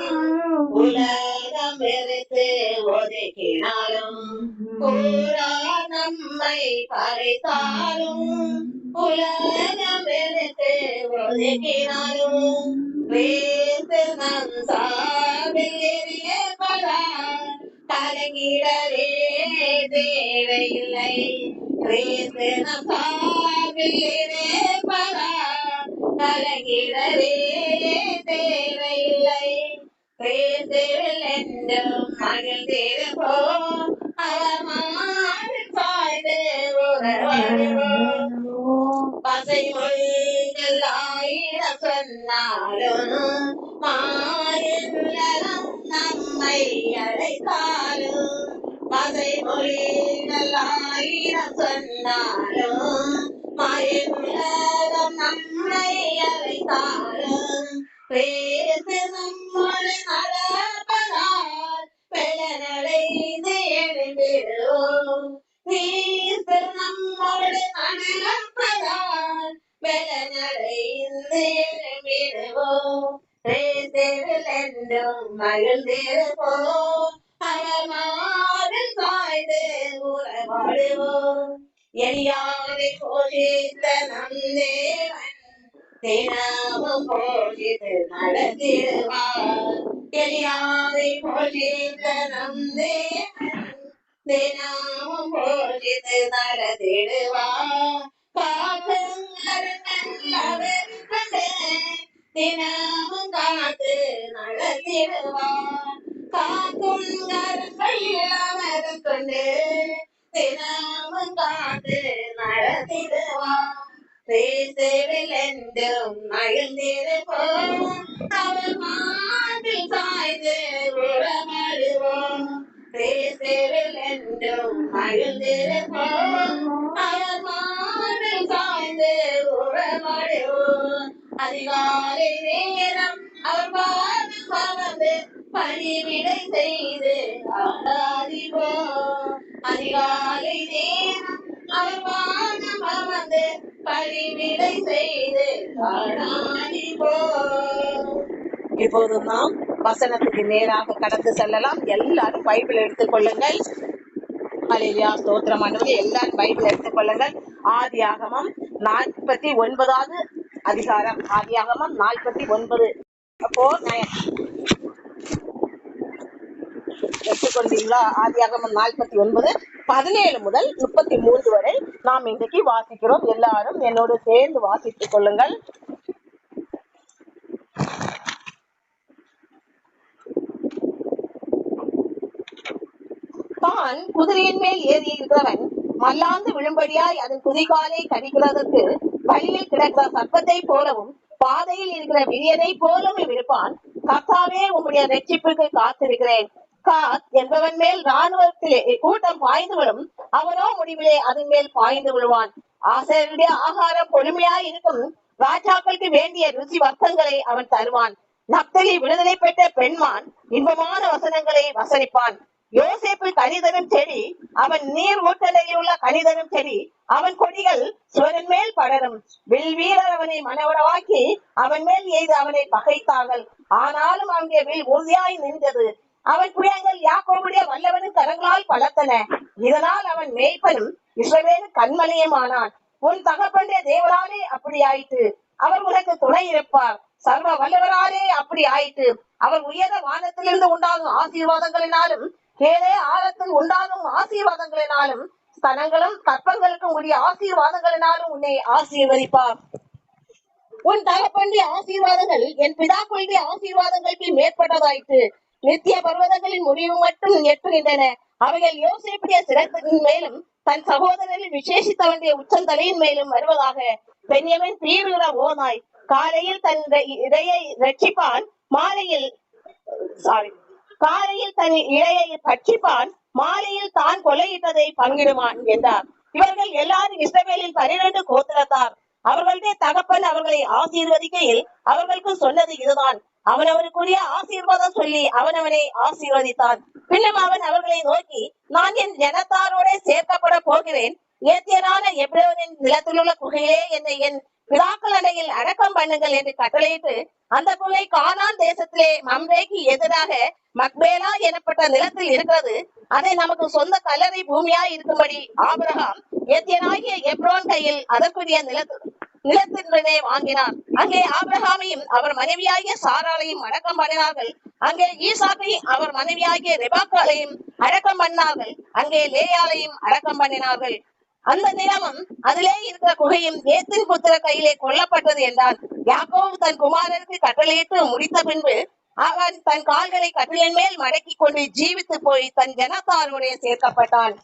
உலகம் வெறுத்து ஒதுக்கினாலும் ஊரா நம்மை பகைத்தாலும் உலகம் வெறுத்து ஒதுக்கினாலும் கிறிஸ்து நம் சார்பில் இருப்பதால் கலங்கிடவே தேவையில்லை. கிறிஸ்து நம் சார்பில் இருப்பதால் கலங்கிடவே தேவையில்லை. கிறிஸ்துவில் என்றும் மகிழ்ந்திருப்போம். அவர் மார்பில் சாய்ந்து உறவாடுவோம். பசை மொழிகள் ஆயிரம் சொன்னாலும் மாயுலகம் நம்மை அழைத்தாலும் பசை மொழிகள் ஆயிரம் சொன்னாலும் மாயுலகம் நம்மை அழைத்தாலும் கிறிஸ்து நம்மோடு நடப்பதால் பலனடைந்து எழுந்திடுவோம். கிறிஸ்து நம்மோடு நடப்பதால் பலனடைந்து எழுந்திடுவோம். கிறிஸ்துவில் என்றும் மகிழ்ந்திருப்போம். அவர் மார்பில் சாய்ந்து உறவாடுவோம். எளியாரை போஷித்த நம் தேவன் தினமும் போஷித்து நடத்திடுவார். எளியாரை போஷித்த நம் தேவன் தினமும் போஷித்து நடத்திடுவார். காக்குங்கள் அவர் கண்டு தினமும் காத்து நடத்திடுவார். காக்கும் கரங்கள் அவர் கொண்டு தினமும் காத்து நடத்திடுவார். கிறிஸ்துவில் என்றும் மகிழ்ந்திருப்போம். அவர் மார்பில் சாய்ந்து உறவாடுவோம். கிறிஸ்துவில் என்றும் மகிழ்ந்திருப்போம். அவர் மார்பில் சாய்ந்து உறவாடுவோம். அதிகாலை நேரம் அவர் பாதம் அமர்ந்து பணிவிடை செய்து ஆராதிப்போம். அதிகாலை நேரம் அவர் பாதம் அமர்ந்து பணிவிடை செய்து ஆராதிப்போம். இப்போது நாம் வசனத்துக்கு நேராக கடந்து செல்லலாம். எல்லாரும் பைபிள் எடுத்துக்கொள்ளுங்கள். ஹல்லேலூயா, ஸ்தோத்திரம் ஆண்டவரே. எல்லாரும் பைபிள் எடுத்துக்கொள்ளுங்கள். ஆதியாகமம் 49வது அதிகாரம். ஆதியாகமம் 49 எடுத்துக்கொண்டீங்களா? ஆதியாகமம் 49 17 முதல் 33 வரை நாம் இன்றைக்கு வாசிக்கிறோம். எல்லாரும் என்னோடு சேர்ந்து வாசித்துக் கொள்ளுங்கள். தான் குதிரையின் மேல் ஏறி இருக்கிறவன் மல்லாந்து விழும்படியாய் அதன் குதிகாலை கடிக்கிறதற்கு வழியில் கிடக்கிற சர்ப்பத்தை போலவும் பாதையில் இருக்கிற விரியனை போலவும் இருப்பான். கர்த்தாவே, உம்முடைய ரட்சிப்புக்கு காத்திருக்கிறேன். காத் என்பவன் மேல் ராணுவத்திலே கூட்டம் பாய்ந்து விடும். அவனோ முடிவிலே அதன் மேல் பாய்ந்து விடுவான். ஆசிரியருடைய ஆகாரம் பொறுமையாய் இருக்கும். ராஜாக்களுக்கு வேண்டிய ருசி வர்த்தங்களை அவன் தருவான். நப்தலி விடுதலை பெற்ற பெண்மான் இன்பமான வசனங்களை வசனிப்பான். யோசேப்பு கனிதரும் செடி, அவன் நீர் ஊட்டலையில் உள்ள கனிதரும் செடி. அவன் கொடிகள் சுவரின் மேல் படரும். வில் வீரர் அவனை மனவளவாக்கி அவன் மேல் எய்து அவனை பகைத்தார்கள். ஆனாலும் அவனுடைய வில் உறுதியாய் நின்றது. அவன் புயங்கள் யாக்கோபுடைய வல்லவனும் கரங்களால் பலத்தன. இதனால் அவன் மேய்ப்பனும் இஸ்ரவேலின் கண்மணியுமானான். உன் தகப்பனுடைய தேவராலே அப்படி ஆயிற்று. அவர் உனக்கு துணை இருப்பார். சர்வ வல்லவராலே அப்படி ஆயிற்று. அவர் உயர வானத்திலிருந்து உண்டாகும் ஆசீர்வாதங்களினாலும் கீழே ஆழத்தில் உண்டாகும் ஆசீர்வாதங்களினாலும் ஸ்தனங்களும் கற்பங்களுக்கும் உரிய ஆசீர்வாதங்களினாலும் உன்னை ஆசீர்வதிப்பார். உன் தகப்பனுடைய ஆசீர்வாதங்கள் என் பிதாக்களுடைய ஆசீர்வாதங்களுக்கு மேற்பட்டதாயிற்று. நித்திய பர்வதங்களின் முடிவு மட்டும் எட்டுகின்றன. அவைகள் யோசேப்புடைய சிரத்தின் மேலும் தன் சகோதரரில் விசேஷித்தவனுடைய உச்சந்தலையின் மேலும் வருவதாக. பென்யமின் தீவிர ஓநாய், காலையில் தன் இடையை ரட்சிப்பான், காலையில் தன் இடையை பட்சிப்பான், மாலையில் தான் கொலையிட்டதை பங்கிடுவான் என்றார். இவர்கள் எல்லாரும் இஸ்ரவேலின் 12 கோத்திரத்தார். அவர்களுடைய தகப்பன் அவர்களை ஆசீர்வதிக்கையில் அவர்களுக்கு சொன்னது இதுதான். அவனவனுக்குரிய ஆசீர்வாதம் சொல்லி அவனவனை ஆசீர்வதித்தான். பின்னும் அவன் அவர்களை நோக்கி, நான் என் ஜனத்தாரோட சேர்க்கப்பட போகிறேன். ஏத்தியரான எப்ரோனின் நிலத்திலுள்ள குகையிலே என்னை என் பிதாக்கள் அடையில் அடக்கம் பண்ணுங்கள் என்று கட்டளையிட்டு, அந்த குகை கானான் தேசத்திலே மம்ரேக்கு எதிராக மக்பேலா எனப்பட்ட நிலத்தில் இருக்கிறது. அதை நமக்கு சொந்த கல்லறை பூமியா இருக்கும்படி ஆபிரகாம் ஏத்தியனாகிய எப்ரோன் கையில் அதற்குரிய நிலத்தினை வாங்கினார். அங்கே ஆபிரகாமையும் அவர் மனைவியாகிய சாராளையும் அடக்கம் பண்ணினார்கள். அங்கே ஈசாக்கையும் அவர் மனைவியாகிய ரெபாக்காலையும் அடக்கம் பண்ணார்கள். அங்கே லேயாலையும் அடக்கம் பண்ணினார்கள். அந்த நிலமும் அதிலே இருக்கிற குகையும் ஏத்தின் புத்திர கையிலே கொல்லப்பட்டது என்றான். யாக்கோபு தன் குமாரருக்கு கட்டளையிட்டு முடித்த பின்பு அவன் தன் கால்களை கட்டிலின் மேல் மடக்கி கொண்டு ஜீவித்து போய் தன் ஜனத்தாரோடைய சேர்க்கப்பட்டான்.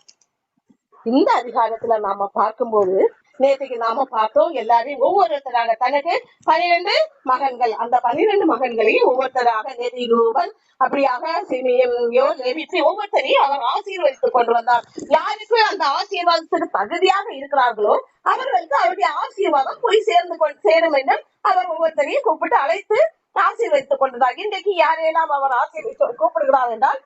இந்த அதிகாரத்துல நாம பார்க்கும்போது, நேற்றுக்கு நாம பார்த்தோம், எல்லாரையும் ஒவ்வொருத்தராக தனக்கு 12 மகன்கள், அந்த 12 மகன்களையும் ஒவ்வொருத்தராக நேற்று ரூபன் அப்படியாக ஒவ்வொருத்தரையும் அவர் ஆசீர்வதித்துக் கொண்டு வந்தார். யாருக்கு அந்த ஆசீர்வாதத்துக்கு தகுதியாக இருக்கிறார்களோ அவர்களுக்கு அவருடைய ஆசீர்வாதம் போய் சேரும் என்றும் அவர் ஒவ்வொருத்தரையும் கூப்பிட்டு அழைத்து ஆசீர்வதித்துக் கொண்டிருந்தார். இன்றைக்கு யாரையெல்லாம் அவர் கூப்பிடுகிறார் என்றால்,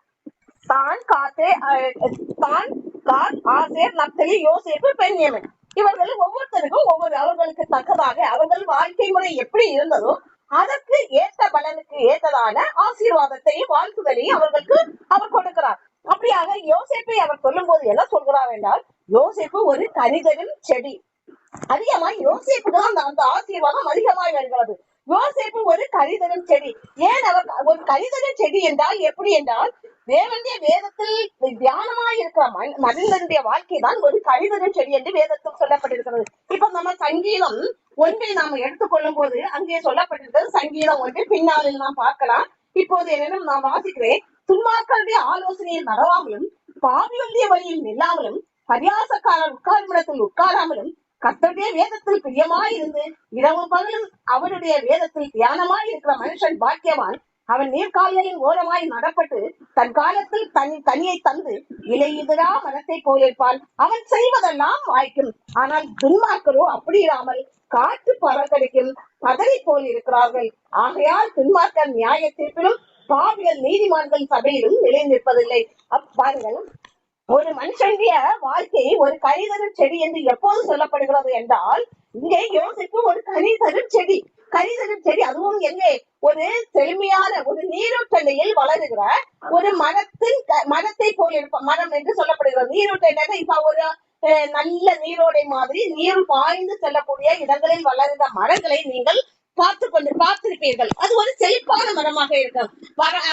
ஆசேர், நப்தலி, யோசேப்பு, பென்யமின், இவர்கள் ஒவ்வொருத்தருக்கும் அவர்களுக்கு தக்கதாக அவர்கள் வாழ்க்கை முறை எப்படி இருந்ததோ அதற்கு ஏற்ற பலனுக்கு ஏற்றதான ஆசீர்வாதத்தையும் வாழ்த்துதலையும் அவர்களுக்கு அவர் கொடுக்கிறார். அப்படியாக யோசேப்பை அவர் சொல்லும் போது என்ன சொல்கிறார் என்றால், யோசேப்பு ஒரு கனிதரும் செடி. அதிகமாய் யோசேப்புக்கு அந்த ஆசீர்வாதம் அதிகமாய் வருகிறது. யோசேப்பு ஒரு கரிதரும் செடி. ஏன் அவர் ஒரு கரிதரும் செடி என்றால் எப்படி என்றால், தேவனுடைய வேதத்தில் தியானமாய் இருக்கிற மனிதனுடைய வாழ்க்கை தான் ஒரு கரிதரும் செடி என்று வேதத்தில் சொல்லப்பட்டிருக்கிறது. இப்ப நம்ம சங்கீதம் 1 நாம எடுத்துக்கொள்ளும் போது அங்கே சொல்லப்பட்டிருக்கிறது. சங்கீதம் 1 பின்னாளில் நாம் பார்க்கலாம். இப்போது என்னென்ன நாம் வாசிக்கிறேன். துன்மார்களுடைய ஆலோசனையில் நடவாமலும், பாவிகளுடைய வழியில் நில்லாமலும், பரியாசக்காரர் உட்கார்மிடத்தில் உட்காராமலும், கர்த்தருடைய வேதத்தில் பிரியமாயிருந்து இரவும் பகலும் அவருடைய வேதத்தில் தியானமாய் இருக்கிற மனுஷன் பாக்கியவான். அவன் நீர்கால்களின் ஓரமாய் நடப்பட்டு தன் காலத்தில் தனியை தந்து இலையுதிரா மரத்தை போலிருப்பான். அவன் செய்வதெல்லாம் வாய்க்கும். ஆனால் துன்மார்க்கரோ அப்படி இராமல் காட்டு பறக்கடிக்கும் பதறி போல் இருக்கிறார்கள். ஆகையால் துன்மார்க்கர் நியாய தீர்ப்பிலும் பாவிகள் நீதிமான்கள் சபையிலும் நிலை நிற்பதில்லை. பாருங்கள், ஒரு மனுஷனுடைய வாழ்க்கை ஒரு கனிதரும் செடி என்று எப்போது சொல்லப்படுகிறது என்றால், இங்கே யோசிப்பு ஒரு கனிதரும் செடி. கனிதரும் செடி அதுவும் எங்கே? ஒரு செழுமையான ஒரு நீரூற்றணையில் வளருகிற ஒரு மரத்தை போல் இருப்ப மரம் என்று சொல்லப்படுகிறது. நீரூற்றணை இப்ப ஒரு நல்ல நீரோடை மாதிரி நீர் பாய்ந்து செல்லக்கூடிய இடங்களில் வளர்ந்த மரங்களை நீங்கள் பார்த்திருப்பீர்கள். அது ஒரு செழிப்பான மரமாக இருக்கும்.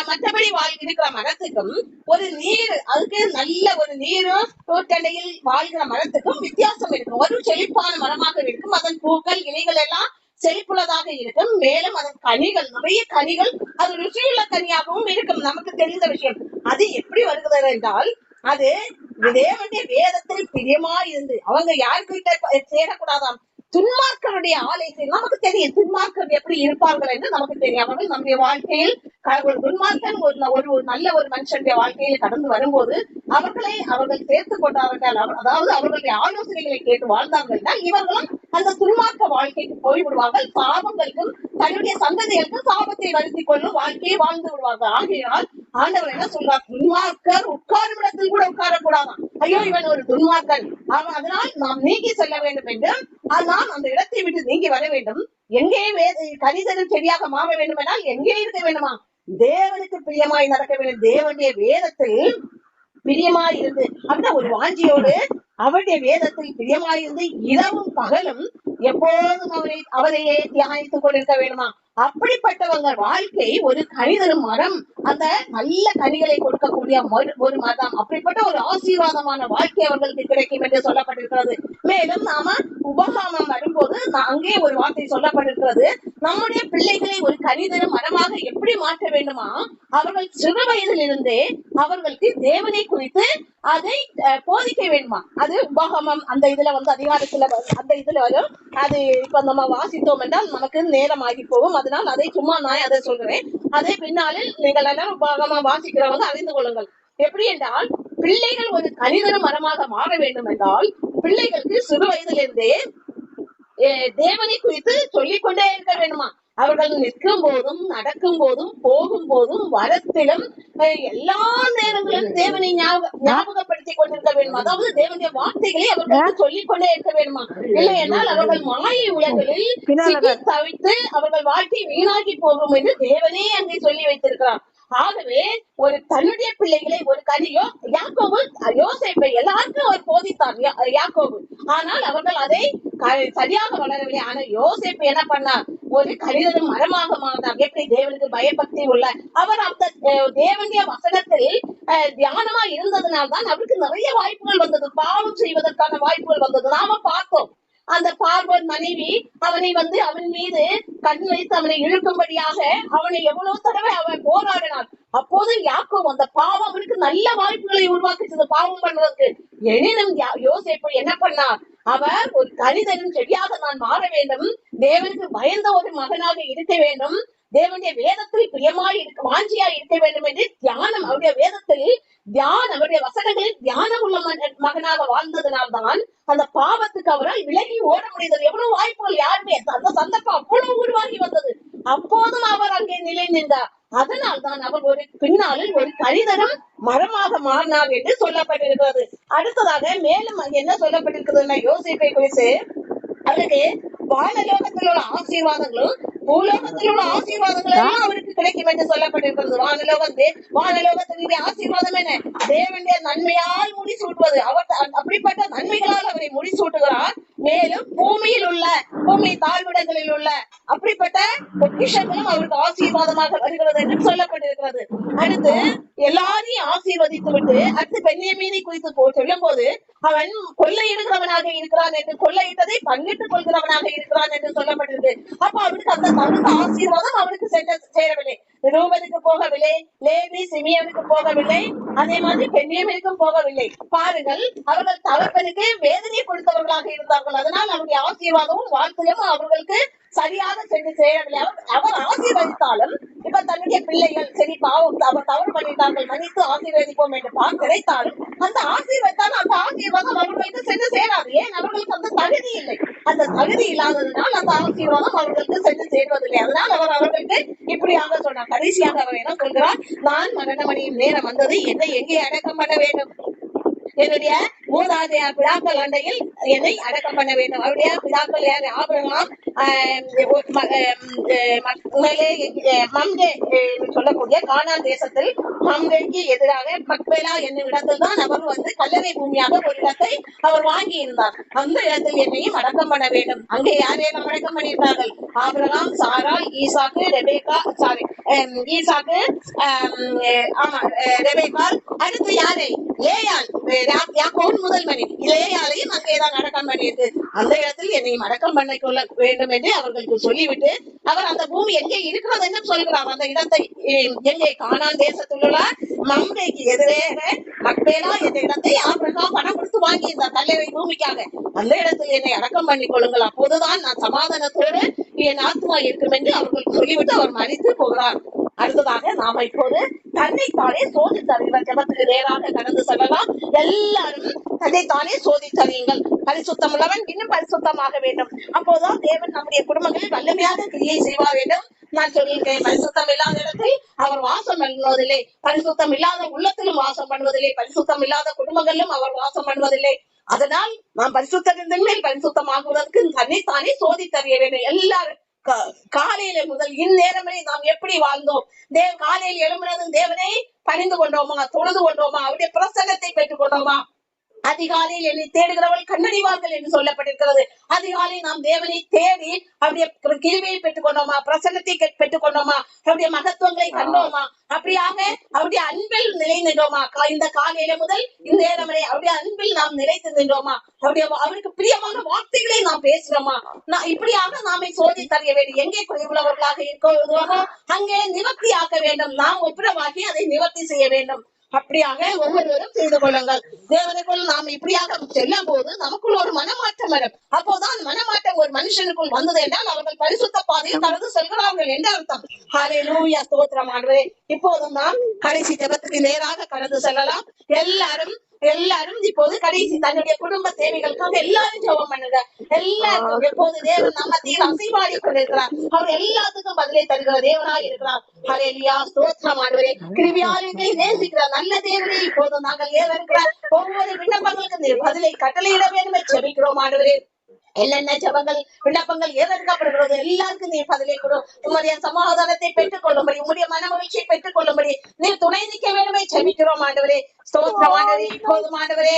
மற்றபடி இருக்கிற மரத்துக்கும் ஒரு நீர், அதுக்கு நல்ல ஒரு நீரூற்றணையில் வாழ்கிற மரத்துக்கும் வித்தியாசம் இருக்கும். ஒரு செழிப்பான மரமாக இருக்கும். அதன் பூக்கள் இலைகள் எல்லாம் செழிப்புள்ளதாக இருக்கும். மேலும் அதன் கனிகள், நிறைய கனிகள், அது ருசியுள்ள கனியாகவும் இருக்கும். நமக்கு தெரிந்த விஷயம். அது எப்படி வருகிறது என்றால், அது தேவனுடைய வேதத்தில் பிரியமாயிருந்து அவங்க யாருக்கிட்ட சேரக்கூடாதாம், துன்மார்க்கருடைய ஆலயத்தில். நமக்கு தெரியும் துன்மார்க்கர் எப்படி இருப்பார்கள் என்று நமக்கு தெரியும். அவர்கள் நம்முடைய வாழ்க்கையில் ஒரு துன்மார்க்கன் ஒரு நல்ல ஒரு மனுஷனுடைய வாழ்க்கையில் கடந்து வரும்போது அவர்கள் சேர்த்துக் கொண்டார்கள், அதாவது அவர்களுடைய ஆலோசனைகளை கேட்டு வாழ்ந்தார்கள், இவர்களும் அந்த துன்மார்க்க வாழ்க்கைக்கு போய்விடுவார்கள். சாபங்களுக்கும் தன்னுடைய சந்ததிகளுக்கும் சாபத்தை வருத்தி கொள்ளும் வாழ்க்கையை வாழ்ந்து விடுவார்கள். ஆகையால் ஆண்டவர் என்ன சொல்றார், துன்மார்க்கர் உட்காரும் இடத்தில் கூட உட்காரக்கூடாதான். ஐயோ இவன் ஒரு துன்மார்க்கன், அதனால் நாம் நீங்கி செல்ல வேண்டும் என்று, நாம் அந்த இடத்தை விட்டு நீங்கி வர வேண்டும். எங்கே கனிதரும் செடியாக மாற வேண்டும் என்றால் எங்கே இருக்க வேண்டுமா? தேவனுக்கு பிரியமாய் நடக்க வேண்டும். தேவனுடைய வேதத்தில் பிரியமாயிருந்து அந்த ஒரு வாஞ்சியோடு அவருடைய வேதத்தில் பிரியமாயிருந்து இரவும் பகலும் எப்போதும் அவரையே தியானித்துக் கொண்டிருக்க வேண்டுமா? அப்படிப்பட்டவங்க வாழ்க்கை ஒரு கனிதரும் மரம், அந்த நல்ல கனிகளை கொடுக்கக்கூடிய ஒரு மரம். அப்படிப்பட்ட ஒரு ஆசீர்வாதமான வாழ்க்கை அவர்களுக்கு கிடைக்கும் என்று சொல்லப்பட்டிருக்கிறது. மேலும் நாம உபகாமம் வரும்போது அங்கே ஒரு வார்த்தை சொல்லப்பட்டிருக்கிறது, நம்முடைய பிள்ளைகளை ஒரு கனிதரும் மரமாக எப்படி மாற்ற வேண்டுமா, அவர்கள் சிறு வயதிலிருந்தே அவர்களுக்கு தேவனை குறித்து அதை போதிக்க வேண்டுமா. அது உபகமம் அந்த இதுல அதிகாரத்துல அந்த இதுல வரும். அது இப்ப நம்ம வாசித்தோம் என்றால் நமக்கு நேரம் ஆகி போகும். அதனால் அதை சும்மா நான் அதை சொல்றேன். அதே பின்னாளில் நீங்கள் எல்லாம் உபகமம் வாசிக்கிறவங்க அறிந்து கொள்ளுங்கள். எப்படி என்றால், பிள்ளைகள் ஒரு கனிதரும் மரமாக மாற வேண்டும் என்றால் பிள்ளைகளுக்கு சிறு வயதிலிருந்தே தேவனை குறித்து சொல்லிக் கொண்டே இருக்க வேண்டுமா. அவர்கள் நிற்கும் போதும் நடக்கும் போதும் போகும் போதும் வரத்திலும் எல்லா நேரங்களிலும் தேவனை ஞாபகப்படுத்திக் கொண்டிருக்க வேண்டும். அதாவது தேவனுடைய வார்த்தைகளை அவர்களுக்கு சொல்லிக் கொண்டே இருக்க வேண்டுமா. இல்லை என்றால் அவர்கள் மாயை உலகில் சிக்கி தவித்து அவர்கள் வாழ்க்கை வீணாகி போகும் என்று தேவனே அங்கே சொல்லி வைத்திருக்கிறார். ஆகவே ஒரு தன்னுடைய பிள்ளைகளை ஒரு யாக்கோபு யோசேப்பை எல்லாருக்கும் அவர் போதித்தார் யாக்கோபு. ஆனால் அவர்கள் அதை சரியாக வளரவில்லை. ஆனா யோசேப்பு என்ன பண்ணார், ஒரு கனிதரும் மரமாக மாறினார். எப்படி தேவனுக்கு பயபக்தி உள்ள அவர் அந்த தேவனுடைய வசனத்தில் தியானமா இருந்ததுனால்தான் அவருக்கு நிறைய வாய்ப்புகள் வந்தது, பாவம் செய்வதற்கான வாய்ப்புகள் வந்தது. நாம பார்த்தோம், அந்த பார்வோன் மனைவி அவனை அவன் மீது கண் வைத்து அவனை இழுக்கும்படியாக அவனை எவ்வளவு தடவை அவன் போராடினான். அப்போது யாக்கோபு அந்த பாவம் அவனுக்கு நல்ல வாய்ப்புகளை உருவாக்குச்சது பாவம் பண்றதுக்கு. எனினும் யோசேப்பு என்ன பண்ணார், அவர் ஒரு கனிதரும் செடியாக நான் மாற வேண்டும், தேவனுக்கு பயந்த ஒரு மகனாக இருக்க வேண்டும், தேவனுடைய வேதத்தில் பிரியமாய் வாஞ்சியா இருக்க வேண்டும் என்று தியானம், அவருடைய வேதத்தில் அவருடைய வசனங்களில் தியானம் உள்ள மகனாக வாழ்ந்ததனால்தான் அந்த பாவத்துக்கு அவரால் விலகி ஓட முடிந்தது. எவ்வளவு வாய்ப்புகள் யாருமே அந்த சந்தர்ப்பம் அவ்வளவு உருவாகி வந்தது. அப்போதும் அவர் அங்கே நிலை நின்றார். அதனால் தான் அவர் ஒரு பின்னாளில் ஒரு கனிதரும் மரமாக மாறினார் என்று சொல்லப்பட்டிருக்கிறது. அடுத்ததாக மேலும் அங்கே என்ன சொல்லப்பட்டிருக்கிறதுன்னா, யோசேப்பை குறித்து அவருக்கு வானலோகத்தில் உள்ள ஆசீர்வாதங்களும் பூலோகத்தில் உள்ள ஆசீர்வாதங்கள் எல்லாம் அவருக்கு கிடைக்கும் என்று சொல்லப்பட்டிருக்கிறது. வானலோகத்தினுடைய ஆசீர்வாதம் என்ன, தேவனுடைய நன்மையால் முடிசூட்டுவது. அவர் அப்படிப்பட்ட நன்மைகளால் அவரை முடிசூட்டுகிறார். மேலும் பூமி தாழ்விடங்களில் உள்ள அப்படிப்பட்ட பொக்கிஷங்களும் அவருக்கு ஆசீர்வாதமாக வருகிறது என்று சொல்லப்பட்டிருக்கிறது. அடுத்து எல்லாரையும் ஆசீர்வதித்து விட்டு அடுத்து பென்யமீனை குறித்து சொல்லும் போது, அவன் கொள்ளையிடுகிறவனாக இருக்கிறான் என்று, கொள்ளையிட்டதை பங்கிட்டுக் கொள்கிறவனாக இருக்கிறான் என்று சொல்லப்பட்டிருக்கு. அப்ப அவனுக்கு அந்த தகுந்த ஆசீர்வாதம் அவனுக்கு சேரவில்லை. ரூபனுக்கு போகவில்லை, லேவி சிமியோனுக்கு போகவில்லை, அதே மாதிரி பென்யமீனுக்கும் போகவில்லை. பாருங்கள், அவர்கள் தகப்பனுக்கு வேதனை கொடுத்தவர்களாக இருந்தார்கள். அதனால் அவருடைய ஆசீர்வாதமும் வாழ்க்கையும் அவர்களுக்கு சரியாக சென்று சேரவில்லை. அவர் ஆசீர்வதித்தாலும் இப்ப தன்னுடைய பிள்ளைகள் சரி பாவம் அவர் தவறு பண்ணிட்டார்கள், மன்னித்து ஆசீர்வதிப்போம் என்று கிடைத்தாலும் அந்த ஆசீர்வதித்தால் அந்த ஆசீர்வாதம் அவர்களுக்கு சென்று சேராது. ஏன், அவர்களுக்கு அந்த தகுதி இல்லை. அந்த தகுதி இல்லாததுனால் அந்த ஆசீர்வாதம் அவர்களுக்கு சென்று சேர்வதில்லை. அதனால் அவர் அவர்களுக்கு இப்படியாக சொன்னார். கடைசியாக அவர் என்ன சொல்கிறார், நான் மரணமடையும் நேரம் வந்தது, என்னை எங்கே அடக்கம் பண்ண வேண்டும், என்னுடைய மூதாதையார் பிதாக்கள் அண்டையில் என்னை அடக்கம் பண்ண வேண்டும். அவருடைய பிதாக்கள் யார், ஆபிரகாம், மம்ரே சொல்லக்கூடிய கானான் தேசத்தில் மம்ரேக்கு எதிராக மக்பேலா என்னும் இடத்தில் தான் அவர் கல்லறை பூமியாக ஒரு இடத்தை அவர் வாங்கி இருந்தார். அந்த இடத்தில் என்னையும் அடக்கம் பண்ண வேண்டும். அங்கே யாரையும் அடக்கம் பண்ணியிருந்தார்கள், ஆபிரகாம், சாரா, ஈசாக்கு, ரெபேக்கா, ரெபேக்கால், அடுத்து யாரை, லேயாள், யாக்கோபின் முதல் மனைவி லேயாளையும் அங்கேதான் அடக்கம் பண்ணியிருக்கு. அந்த இடத்தில் என்னையும் அடக்கம் பண்ண கொள்ள வேண்டும் என்று அவர்களுக்கு சொல்லிவிட்டு அவர் அந்த பூமி எங்கே இருக்கிறது என்று சொல்கிறார். அந்த இடத்தை எங்கே, கானான் தேசத்தில் உள்ள மம்ரேக்கு எதிராக மக்பேலா என்ற இடத்தை ஆபிரகாம் பணம் கொடுத்து வாங்கியிருந்தார் கல்லறை பூமிக்காக. அந்த இடத்தில் என்னை அடக்கம் பண்ணிக் கொள்ளுங்கள், அப்போதுதான் நான் சமாதானத்தோடு என் ஆத்மா இருக்கும் என்று அவர்களுக்கு சொல்லிவிட்டு அவர் மறித்து போகிறார். அடுத்ததாக நாம இப்போது தன்னைத்தானே சோதித்தறிவர் ஜபத்துக்கு நேராக கடந்து செல்லலாம். எல்லாரும் தன்னைத்தானே சோதித்தறியுங்கள். பரிசுத்தம் உள்ளவன் இன்னும் பரிசுத்தமாக வேண்டும். அப்போதான் தேவன் நம்முடைய குடும்பங்களில் வல்லமையாக கிரியை செய்வா வேண்டும். நான் சொல்லியிருக்கேன், பரிசுத்தம் இல்லாத இடத்தில் அவர் வாசம் பண்ணுவதில்லை, பரிசுத்தம் இல்லாத உள்ளத்திலும் வாசம் பண்ணுவதில்லை, பரிசுத்தம் இல்லாத குடும்பங்களிலும் அவர் வாசம் பண்ணுவதில்லை. அதனால் நாம் பரிசுத்தத்தின் மேல் பரிசுத்தமாகுவதற்கு தன்னைத்தானே சோதித்தறிய வேண்டும். எல்லாரும் காலையில முதல் இந்நேரம் வரை நாம் எப்படி வாழ்ந்தோம், காலையில் எழும்புறதும் தேவனை பணிந்து கொண்டோமா, தொழுது கொண்டோமா, அவருடைய பிரசன்னத்தை பெற்றுக் கொண்டோமா, அதிகாலையில் என்னை தேடுகிறவள் கண்ணடிவார்கள் என்று சொல்லப்பட்டிருக்கிறது. அதிகாலை நாம் தேவனை தேடி அப்படியே கிருபையை பெற்றுக் கொண்டோமா, பிரசன்னத்தை பெற்றுக் கொண்டோமா, அவருடைய மகத்துவங்களை கண்டோமா, அப்படியாக அவருடைய அன்பில் நிலை நின்றோமா, இந்த காலையில முதல் இந்த நேரம் வரை அவருடைய அன்பில் நாம் நிலைத்து நின்றோமா, அவருக்கு பிரியமான வார்த்தைகளை நாம் பேசுறோமா, இப்படியாக நாமை சோதி தர வேண்டும். எங்கே குறைவுள்ளவர்களாக இருக்கிறோமோ அங்கே நிவர்த்தி ஆக்க வேண்டும். நாம் ஒப்புரவாகி அதை நிவர்த்தி செய்ய வேண்டும். அப்படியாக ஒவ்வொருவரும் செய்து கொள்ளுங்கள். தேவனுக்குள் நாம் இப்படியாக செல்லும் போது நமக்குள் ஒரு மனமாற்றம் வரும். அப்போதான் மனமாற்றம் ஒரு மனுஷனுக்குள் வந்தது என்றால் அவர்கள் பரிசுத்த பாதையில் கடந்து செல்கிறார்கள் என்று அர்த்தம். ஹல்லேலூயா, ஸ்தோத்திரம் ஆண்டவரே. இப்போதும் நாம் கடைசி ஜெபத்துக்கு நேராக கடந்து செல்லலாம். எல்லாரும் இப்போது கடைசி தன்னுடைய குடும்ப தேவைகளுக்காக எல்லாரும் ஜெபம் பண்ணுங்க. எல்லாருக்கும் எப்போது தேவன் நம்ம மத்தியில் அசைவாடி கொண்டிருக்கிறார். அவர் எல்லாத்துக்கும் பதிலை தருகிற தேவனாய் இருக்கிறார். ஹல்லேலூயா, ஸ்தோத்திரம் ஆண்டவரே. கிருபையாளர்களை நேசிக்கிற நல்ல தேவனே, இப்போது நாங்கள் ஏறெடுக்கிற ஒவ்வொரு விண்ணப்பங்களுக்கு பதிலை கட்டளையிட வேண்டும் ஜெபிக்கிறோம் ஆண்டவரே. என்னென்ன ஜபங்கள் விண்ணப்பங்கள் ஏறெடுக்கப்படுகிறது எல்லாருக்கும் நீ பதிலை கொடு. உம்முடைய சமாதானத்தை பெற்றுக் கொள்ளும்படி, உம்முடைய மன மகிழ்ச்சியை பெற்றுக் கொள்ளும்படி நீர் துணை நிற்க வேண்டுமே ஜெபிக்கிறோம் ஆண்டவரே. ஸ்தோத்திரம் ஆண்டவரே. இப்போதும் ஆண்டவரே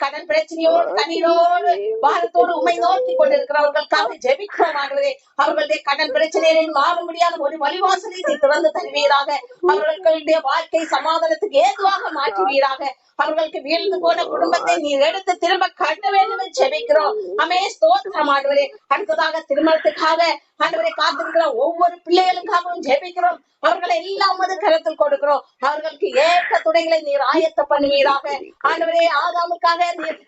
கடன் பிரச்சனையோடு கண்ணீரோடு பாரத்தோடு உண்மை நோக்கி கொண்டிருக்கிறவர்களுக்காக ஜெபிக்கிறோம் ஆண்டவரே. அவர்களுடைய கடன் பிரச்சனையை மாற முடியாத ஒரு வழிவாசலை திறந்து தருவீராக. அவர்களுடைய வாழ்க்கை சமாதானத்துக்கு ஏதுவாக மாற்றுவீராக. அவர்களுக்கு வீழ்ந்து போன குடும்பத்தை நீ எடுத்து திரும்ப கட்ட வேண்டும் என்று ஜெபிக்கிறோம். அமே ஸ்தோத்திரம் ஆண்டவரே. அடுத்ததாக திருமணத்துக்காக ஆண்டவரை காத்திருக்கிற ஒவ்வொரு பிள்ளைகளுக்காகவும் ஜெபிக்கிறோம். அவர்களை எல்லாம் மது கருத்தில் கொடுக்கிறோம். அவர்களுக்கு ஏற்ற துணைகளை நீர் ஆயத்த பண்ணுவீராக. ஆண்டவரே ஆதாமுக்காக நீர்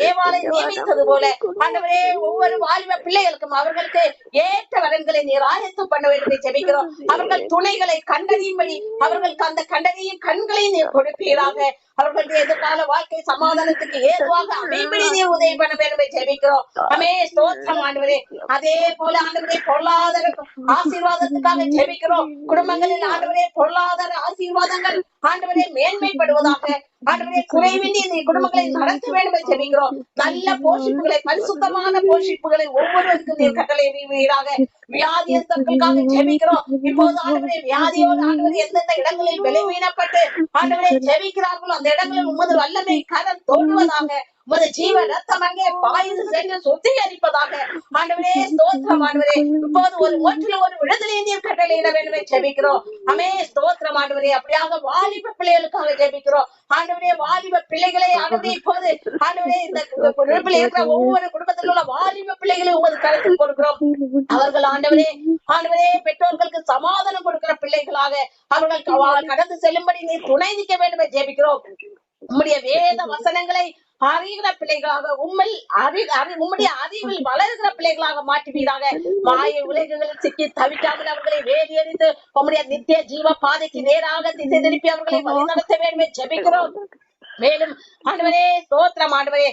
ஏவாளை நியமித்தது போல ஆண்டவரே ஒவ்வொரு வாலிப பிள்ளைகளுக்கும் அவர்களுக்கு ஏற்ற வரன்களை நீர் ஆயத்தம் பண்ண வேண்டும் ஜெபிக்கிறோம். அவர்கள் துணைகளை கண்டறியும்படி அவர்களுக்கு அந்த கண்டறியும் கண்களை நீர் கொடுப்பீராக. அவர்களுடைய எதிர்கால வாழ்க்கை சமாதானத்துக்கு ஏதுவாக அமைப்படி நீர் உதவி பண்ண வேண்டும் ஜெபிக்கிறோம். அமே ஸ்தோத்திரம் ஆண்டவரே. அதே போல ஆண்டவரே பொருளாதார ஆசீர்வாதத்துக்காக ஜெபிக்கிறோம். குடும்பங்களில் ஆண்டவரே பொருளாதார ஆசீர்வாதங்கள் ஆண்டவரே மேன்மைப்படுவதாக. ஆண்டவரே குறைவின்றி நீ குடும்பங்களை நடத்த வேண்டும் ஜெபிக்கிறோம். நல்ல போஷிப்புகளை, பரிசுத்தமான போஷிப்புகளை ஒவ்வொருவருக்கும் நீர் கட்டளையிடுவீராக. வியாதியஸ்தர்களுக்காக ஜெபிக்கிறோம். இப்போது ஆண்டவரே வியாதியோடு ஆண்டவரே எந்தெந்த இடங்களில் பலவீனப்பட்டு ஆண்டவரே ஜெபிக்கிறார்களோ அந்த இடங்களில் உமது வல்லமை கரம் தோன்றுவதாக. உமது ஜீவ ரத்தம் அங்கே பாய்ந்து சென்று சுத்திகரிப்பதாக. ஆண்டவரே ஸ்தோத்திரம் ஆண்டவரே. இப்போது ஒரு முற்றிலும் ஒரு விடுதலை நீர் கட்டளையிட வேண்டும் ஜெபிக்கிறோம். அமே ஸ்தோத்திரம் ஆண்டவரே. அப்படியாக வாலிப பிள்ளைகளுக்காக ஜெபிக்கிறோம். ஆண்டவரே வாலிப பிள்ளைகளை ஆண்டவரே இப்போது ஆண்டவரே இந்த இருக்கிற ஒவ்வொரு குடும்பத்தில் உள்ள வாலிப பிள்ளைகளை உமது கருத்தில் கொடுக்கிறோம். அவர்கள் ஆண்டவரே பெற்றோர்களுக்கு சமாதானம் கொடுக்கிற பிள்ளைகளாக அவர்கள் கடந்து செல்லும்படி நீ துணை நிற்க வேண்டும் ஜெபிக்கிறோம். உம்முடைய வேத வசனங்களை அறிகிற பிள்ளைகளாக உம்முடைய அறிவில் வளர்கிற பிள்ளைகளாக மாற்றுவீராக. மாய உலகங்களில் சிக்கி தவிக்காமல் அவர்களை வேதியறித்து உம்முடைய நித்திய ஜீவ பாதைக்கு நேராக திசை திருப்பி அவர்களை வழிநடத்த வேண்டும் ஜெபிக்கிறோம். மேலும் ஆண்டவரே ஸ்தோத்திரம் ஆண்டவரே.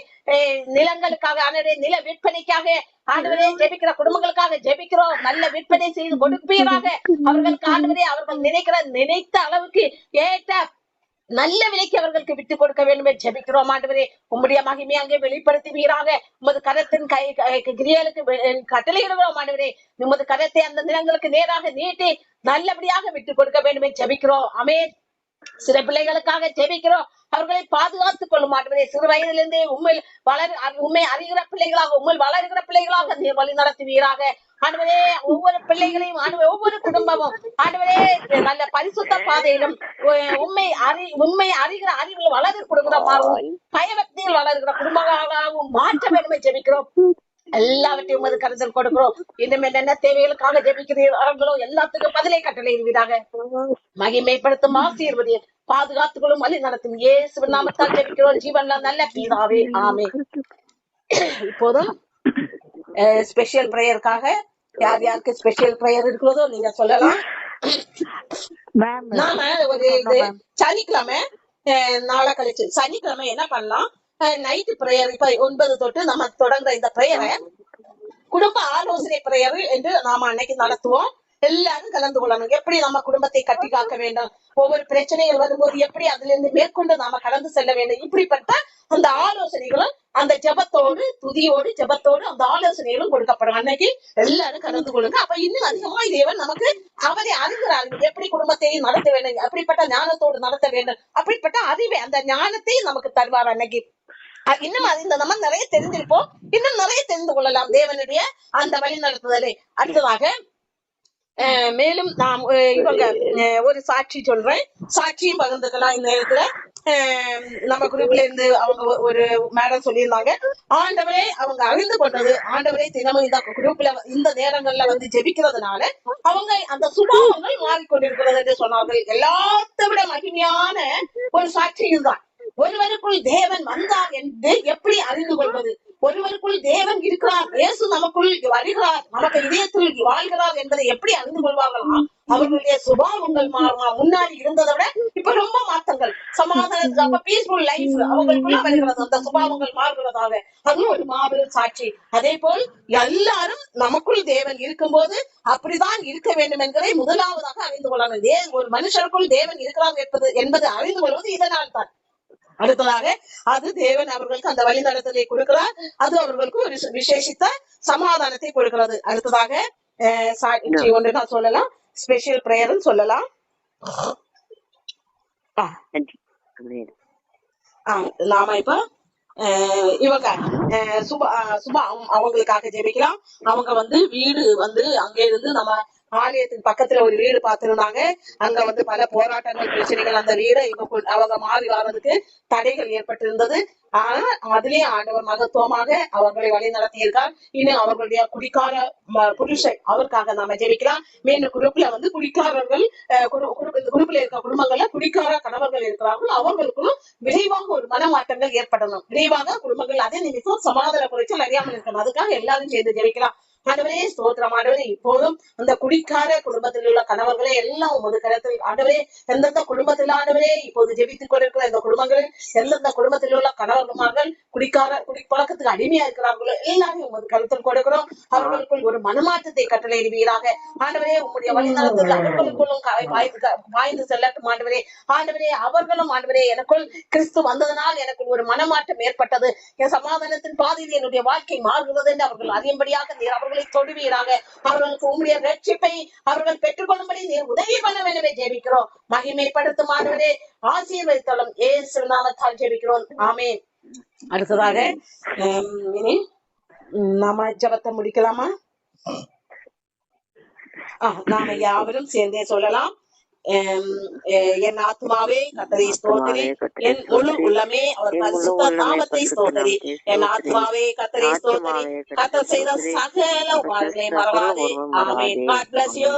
நிலங்களுக்காக ஆண்டவரே நில விற்பனைக்காக ஆண்டவரே ஜெபிக்கிற குடும்பங்களுக்காக ஜெபிக்கிறோம். நல்ல விற்பனை செய்து கொடுப்பீராக. அவர்களுக்கு ஆண்டவரே அவர்கள் நினைத்த அளவுக்கு ஏற்ற நல்ல விலைக்கு அவர்களுக்கு விட்டுக் கொடுக்க வேண்டும் என்று ஜெபிக்கிறோம் ஆண்டவரே. உம்முடைய மகிமையை அங்கே வெளிப்படுத்துவீராக. உமது கரத்தின் கிரியலுக்கு கட்டளையிடுகிறோம் ஆண்டவரே. உமது கரத்தை அந்த நிலங்களுக்கு நேராக நீட்டி நல்லபடியாக விட்டுக் கொடுக்க வேண்டும் என்று ஜெபிக்கிறோம். அமே சில பிள்ளைகளுக்காக ஜெபிக்கிறோம். அவர்களை பாதுகாத்துக் கொள்ளும் ஆண்டவரே. சிறு வயதிலிருந்தே உண்மை அறிகிற பிள்ளைகளாக வளர்கிற பிள்ளைகளாக நீர் வழி நடத்துவீராக. ஆண்டவரே ஒவ்வொரு பிள்ளைகளையும் ஒவ்வொரு குடும்பமும் ஆண்டவரே நல்ல பரிசுத்த பாதையிலும் உண்மை அறிகிற அறிவில் வளர கொடுக்கிறமாகவும் பயபக்தியில் வளர்கிற குடும்பங்களாகவும் மாற்ற வேண்டும் ஜெபிக்கிறோம். எல்லாவற்றையும் உமது கருத்தில் கொடுக்கிறோம். இன்னும் என்னென்ன தேவைகளுக்காக ஜெபிக்கிறீர்களோ எல்லாத்துக்கும் பதிலை கட்டளையிடுவீராக. மகிமைப்படுத்தும் ஆசீர்வதியை பாதுகாத்துக்களும் வழி நடத்தும் இயேசுவின் நாமத்தால் ஜெபிக்கிறோம் ஜீவன்ல நல்ல பிதாவே, ஆமென். இப்போதும் ஸ்பெஷல் பிரேயருக்காக யார் யாருக்கு ஸ்பெஷல் பிரேயர் இருக்கிறதோ நீங்க சொல்லலாம். நாம ஒரு சனிக்கிழமை நாளை கழிச்சு சனிக்கிழமை என்ன பண்ணலாம், நைட்டு பிரேயர் இப்ப 9 தொட்டு நம்ம தொடங்குற இந்த பிரேயரை குடும்ப ஆலோசனை பிரேயர் என்று நாம அன்னைக்கு நடத்துவோம். எல்லாரும் கலந்து கொள்ளணும். எப்படி நம்ம குடும்பத்தை கட்டி காக்க வேண்டும், ஒவ்வொரு பிரச்சனைகள் வரும்போது எப்படி அதுல இருந்து மேற்கொண்டு நாம கடந்து செல்ல வேண்டும், இப்படிப்பட்ட அந்த ஆலோசனைகளும் அந்த ஜபத்தோடு துதியோடு ஜபத்தோடு அந்த ஆலோசனைகளும் கொடுக்கப்படும். அன்னைக்கு எல்லாரும் கலந்து கொள்ளுங்க. அப்ப இன்னும் அதிகமா தேவன் நமக்கு அவரை அறிகிறார்கள். எப்படி குடும்பத்தை நடத்த வேண்டும், அப்படிப்பட்ட ஞானத்தோடு நடத்த வேண்டும், அப்படிப்பட்ட அறிவை அந்த ஞானத்தை நமக்கு தருவார் அன்னைக்கு. இன்னும் அது இந்த நம்ம நிறைய தெரிஞ்சிருப்போம், இன்னும் நிறைய தெரிந்து கொள்ளலாம் தேவனுடைய அந்த வழி நடத்துதலை. அடுத்ததாக மேலும் நாம் இவங்க ஒரு சாட்சி சொல்றேன், சாட்சியும் பகிர்ந்துக்கலாம் இந்த நேரத்துல. நம்ம குரூப்ல இருந்து அவங்க ஒரு மேடம் சொல்லியிருந்தாங்க, ஆண்டவரே அவங்க அறிந்து கொண்டது, ஆண்டவரே தினமும் இந்த குரூப்ல இந்த நேரங்கள்ல வந்து ஜெபிக்கிறதுனால அவங்க அந்த சுபாவங்கள் மாறிக்கொண்டிருக்கிறது என்று சொன்னார்கள். எல்லாத்தை விட மகிமையான ஒரு சாட்சியும் தான், ஒருவருக்குள் தேவன் வந்தார் என்று எப்படி அறிந்து கொள்வது, ஒருவருக்குள் தேவன் இருக்கிறார், இயேசு நமக்குள் வருகிறார், நமக்கு இதயத்தில் வாழ்கிறார் என்பதை எப்படி அறிந்து கொள்வார்களா? அவர்களுடைய சுபாவங்கள் முன்னாடி இருந்ததை விட இப்ப ரொம்ப மாற்றங்கள், சமாதான பீஸ்ஃபுல் லைஃப் அவங்களுக்குள்ள வருகிறது, அந்த சுபாவங்கள் மாறுகிறதாக. அது ஒரு மாபெரும் சாட்சி. அதே போல் எல்லாரும் நமக்குள் தேவன் இருக்கும்போது அப்படிதான் இருக்க வேண்டும் என்பதை முதலாவதாக அறிந்து கொள்ளணும். ஒரு மனுஷருக்குள் தேவன் இருக்கிறார் என்பது அறிந்து கொள்வது இதனால் தான். அடுத்ததாக அது தேவன் அவர்களுக்கு அந்த வழி நடத்தலை கொடுக்கிறார், அது அவர்களுக்கு ஒரு விசேஷித்த சமாதானத்தை கொடுக்கிறது. அடுத்ததாக சாட்சி ஒன்று நான் சொல்லலாம், ஸ்பெஷல் பிரேயர்னு சொல்லலாம். நாம இப்ப இவங்க சுபா அவங்களுக்காக ஜெபிக்கலாம். அவங்க வந்து வீடு வந்து அங்கே இருந்து நம்ம ஆலயத்துக்கு பக்கத்துல ஒரு வீடு பார்த்திருந்தாங்க. அங்க வந்து பல போராட்டங்கள், பிரச்சனைகள், அந்த வீடு அவங்க மாறி வர்றதுக்கு தடைகள் ஏற்பட்டிருந்தது. ஆனா அதுலயே ஆண்டவர் மகத்துவமாக அவர்களை வழி நடத்தியிருக்கார். இன்னும் அவர்களுடைய குடிக்கார புருஷன் அவருக்காக நாம ஜெபிக்கலாம். மீண்டும் குரூப்ல வந்து குடிக்காரர்கள், குரூப்ல இருக்க குடும்பங்கள்ல குடிக்கார கணவர்கள் இருக்கிறார்கள், அவர்களுக்கும் விரைவாக ஒரு மனமாற்றங்கள் ஏற்படணும். விரைவாக குடும்பங்கள் அதே நிமிஷம் சமாதான குறைச்சல் அறியாமல் இருக்கணும். அதுக்காக எல்லாரும் சேர்ந்து ஜெபிக்கலாம். ஆண்டவரே ஸ்தோத்திரம். ஆண்டவரே இப்போதும் அந்த குடிக்கார குடும்பத்தில் உள்ள கணவர்களே எல்லாம் உமது கருத்தில் ஆண்டவரே, எந்தெந்த குடும்பத்தில் ஆண்டவரே இப்போது ஜெபித்துக் கொண்டிருக்கிற இந்த குடும்பங்களில் எந்தெந்த குடும்பத்தில் உள்ள கணவர்கள் குடிப்பழக்கத்துக்கு அடிமையா இருக்கிறார்களோ எல்லாரும் உமது கருத்தில் கொடுக்கிறோம். அவர்களுக்குள் ஒரு மனமாற்றத்தை கட்டளையிடுவீராக. ஆண்டவரே உங்களுடைய வழிநடத்தில் அவர்களுக்குள்ளும் பாய்ந்து செல்லட்டும். ஆண்டவரே ஆண்டவரே அவர்களும் ஆண்டவரே எனக்குள் கிறிஸ்து வந்ததனால் எனக்கு ஒரு மனமாற்றம் ஏற்பட்டது, என் சமாதானத்தின் பாதையில் என்னுடைய வாழ்க்கை மாறுகிறது என்று அவர்கள் அறியும்படியாக நீர் அவர்களை தொடுவீராக. அவர்களுக்கு உங்களுடைய ரட்சிப்பை அவர்கள் பெற்றுக்கொள்ளும்படி நீர் உதவி பண்ண வேண்டுமே ஜெபிக்கிறோம். மகிமைப்படுத்தும் ஆண்டவரே, ஆசீர்வதித்தலும் இயேசு நாமத்தால் ஜெபிக்கிறோம். ஆமென். அடுத்ததாக இனி நாம ஜெபத்தை முடிக்கலாமா? நாம யாவரும் சேர்ந்தே சொல்லலாம். என் ஆத்மாவே கர்த்தரை ஸ்தோத்திரி, என் முழு உள்ளமே அவர் பரிசுத்த நாமத்தை ஸ்தோத்திரி. என் ஆத்மாவே கர்த்தரை ஸ்தோத்திரி, கர்த்தர் செய்த சகல உபகாரங்களை மறவாதே. ஆமென். God bless you.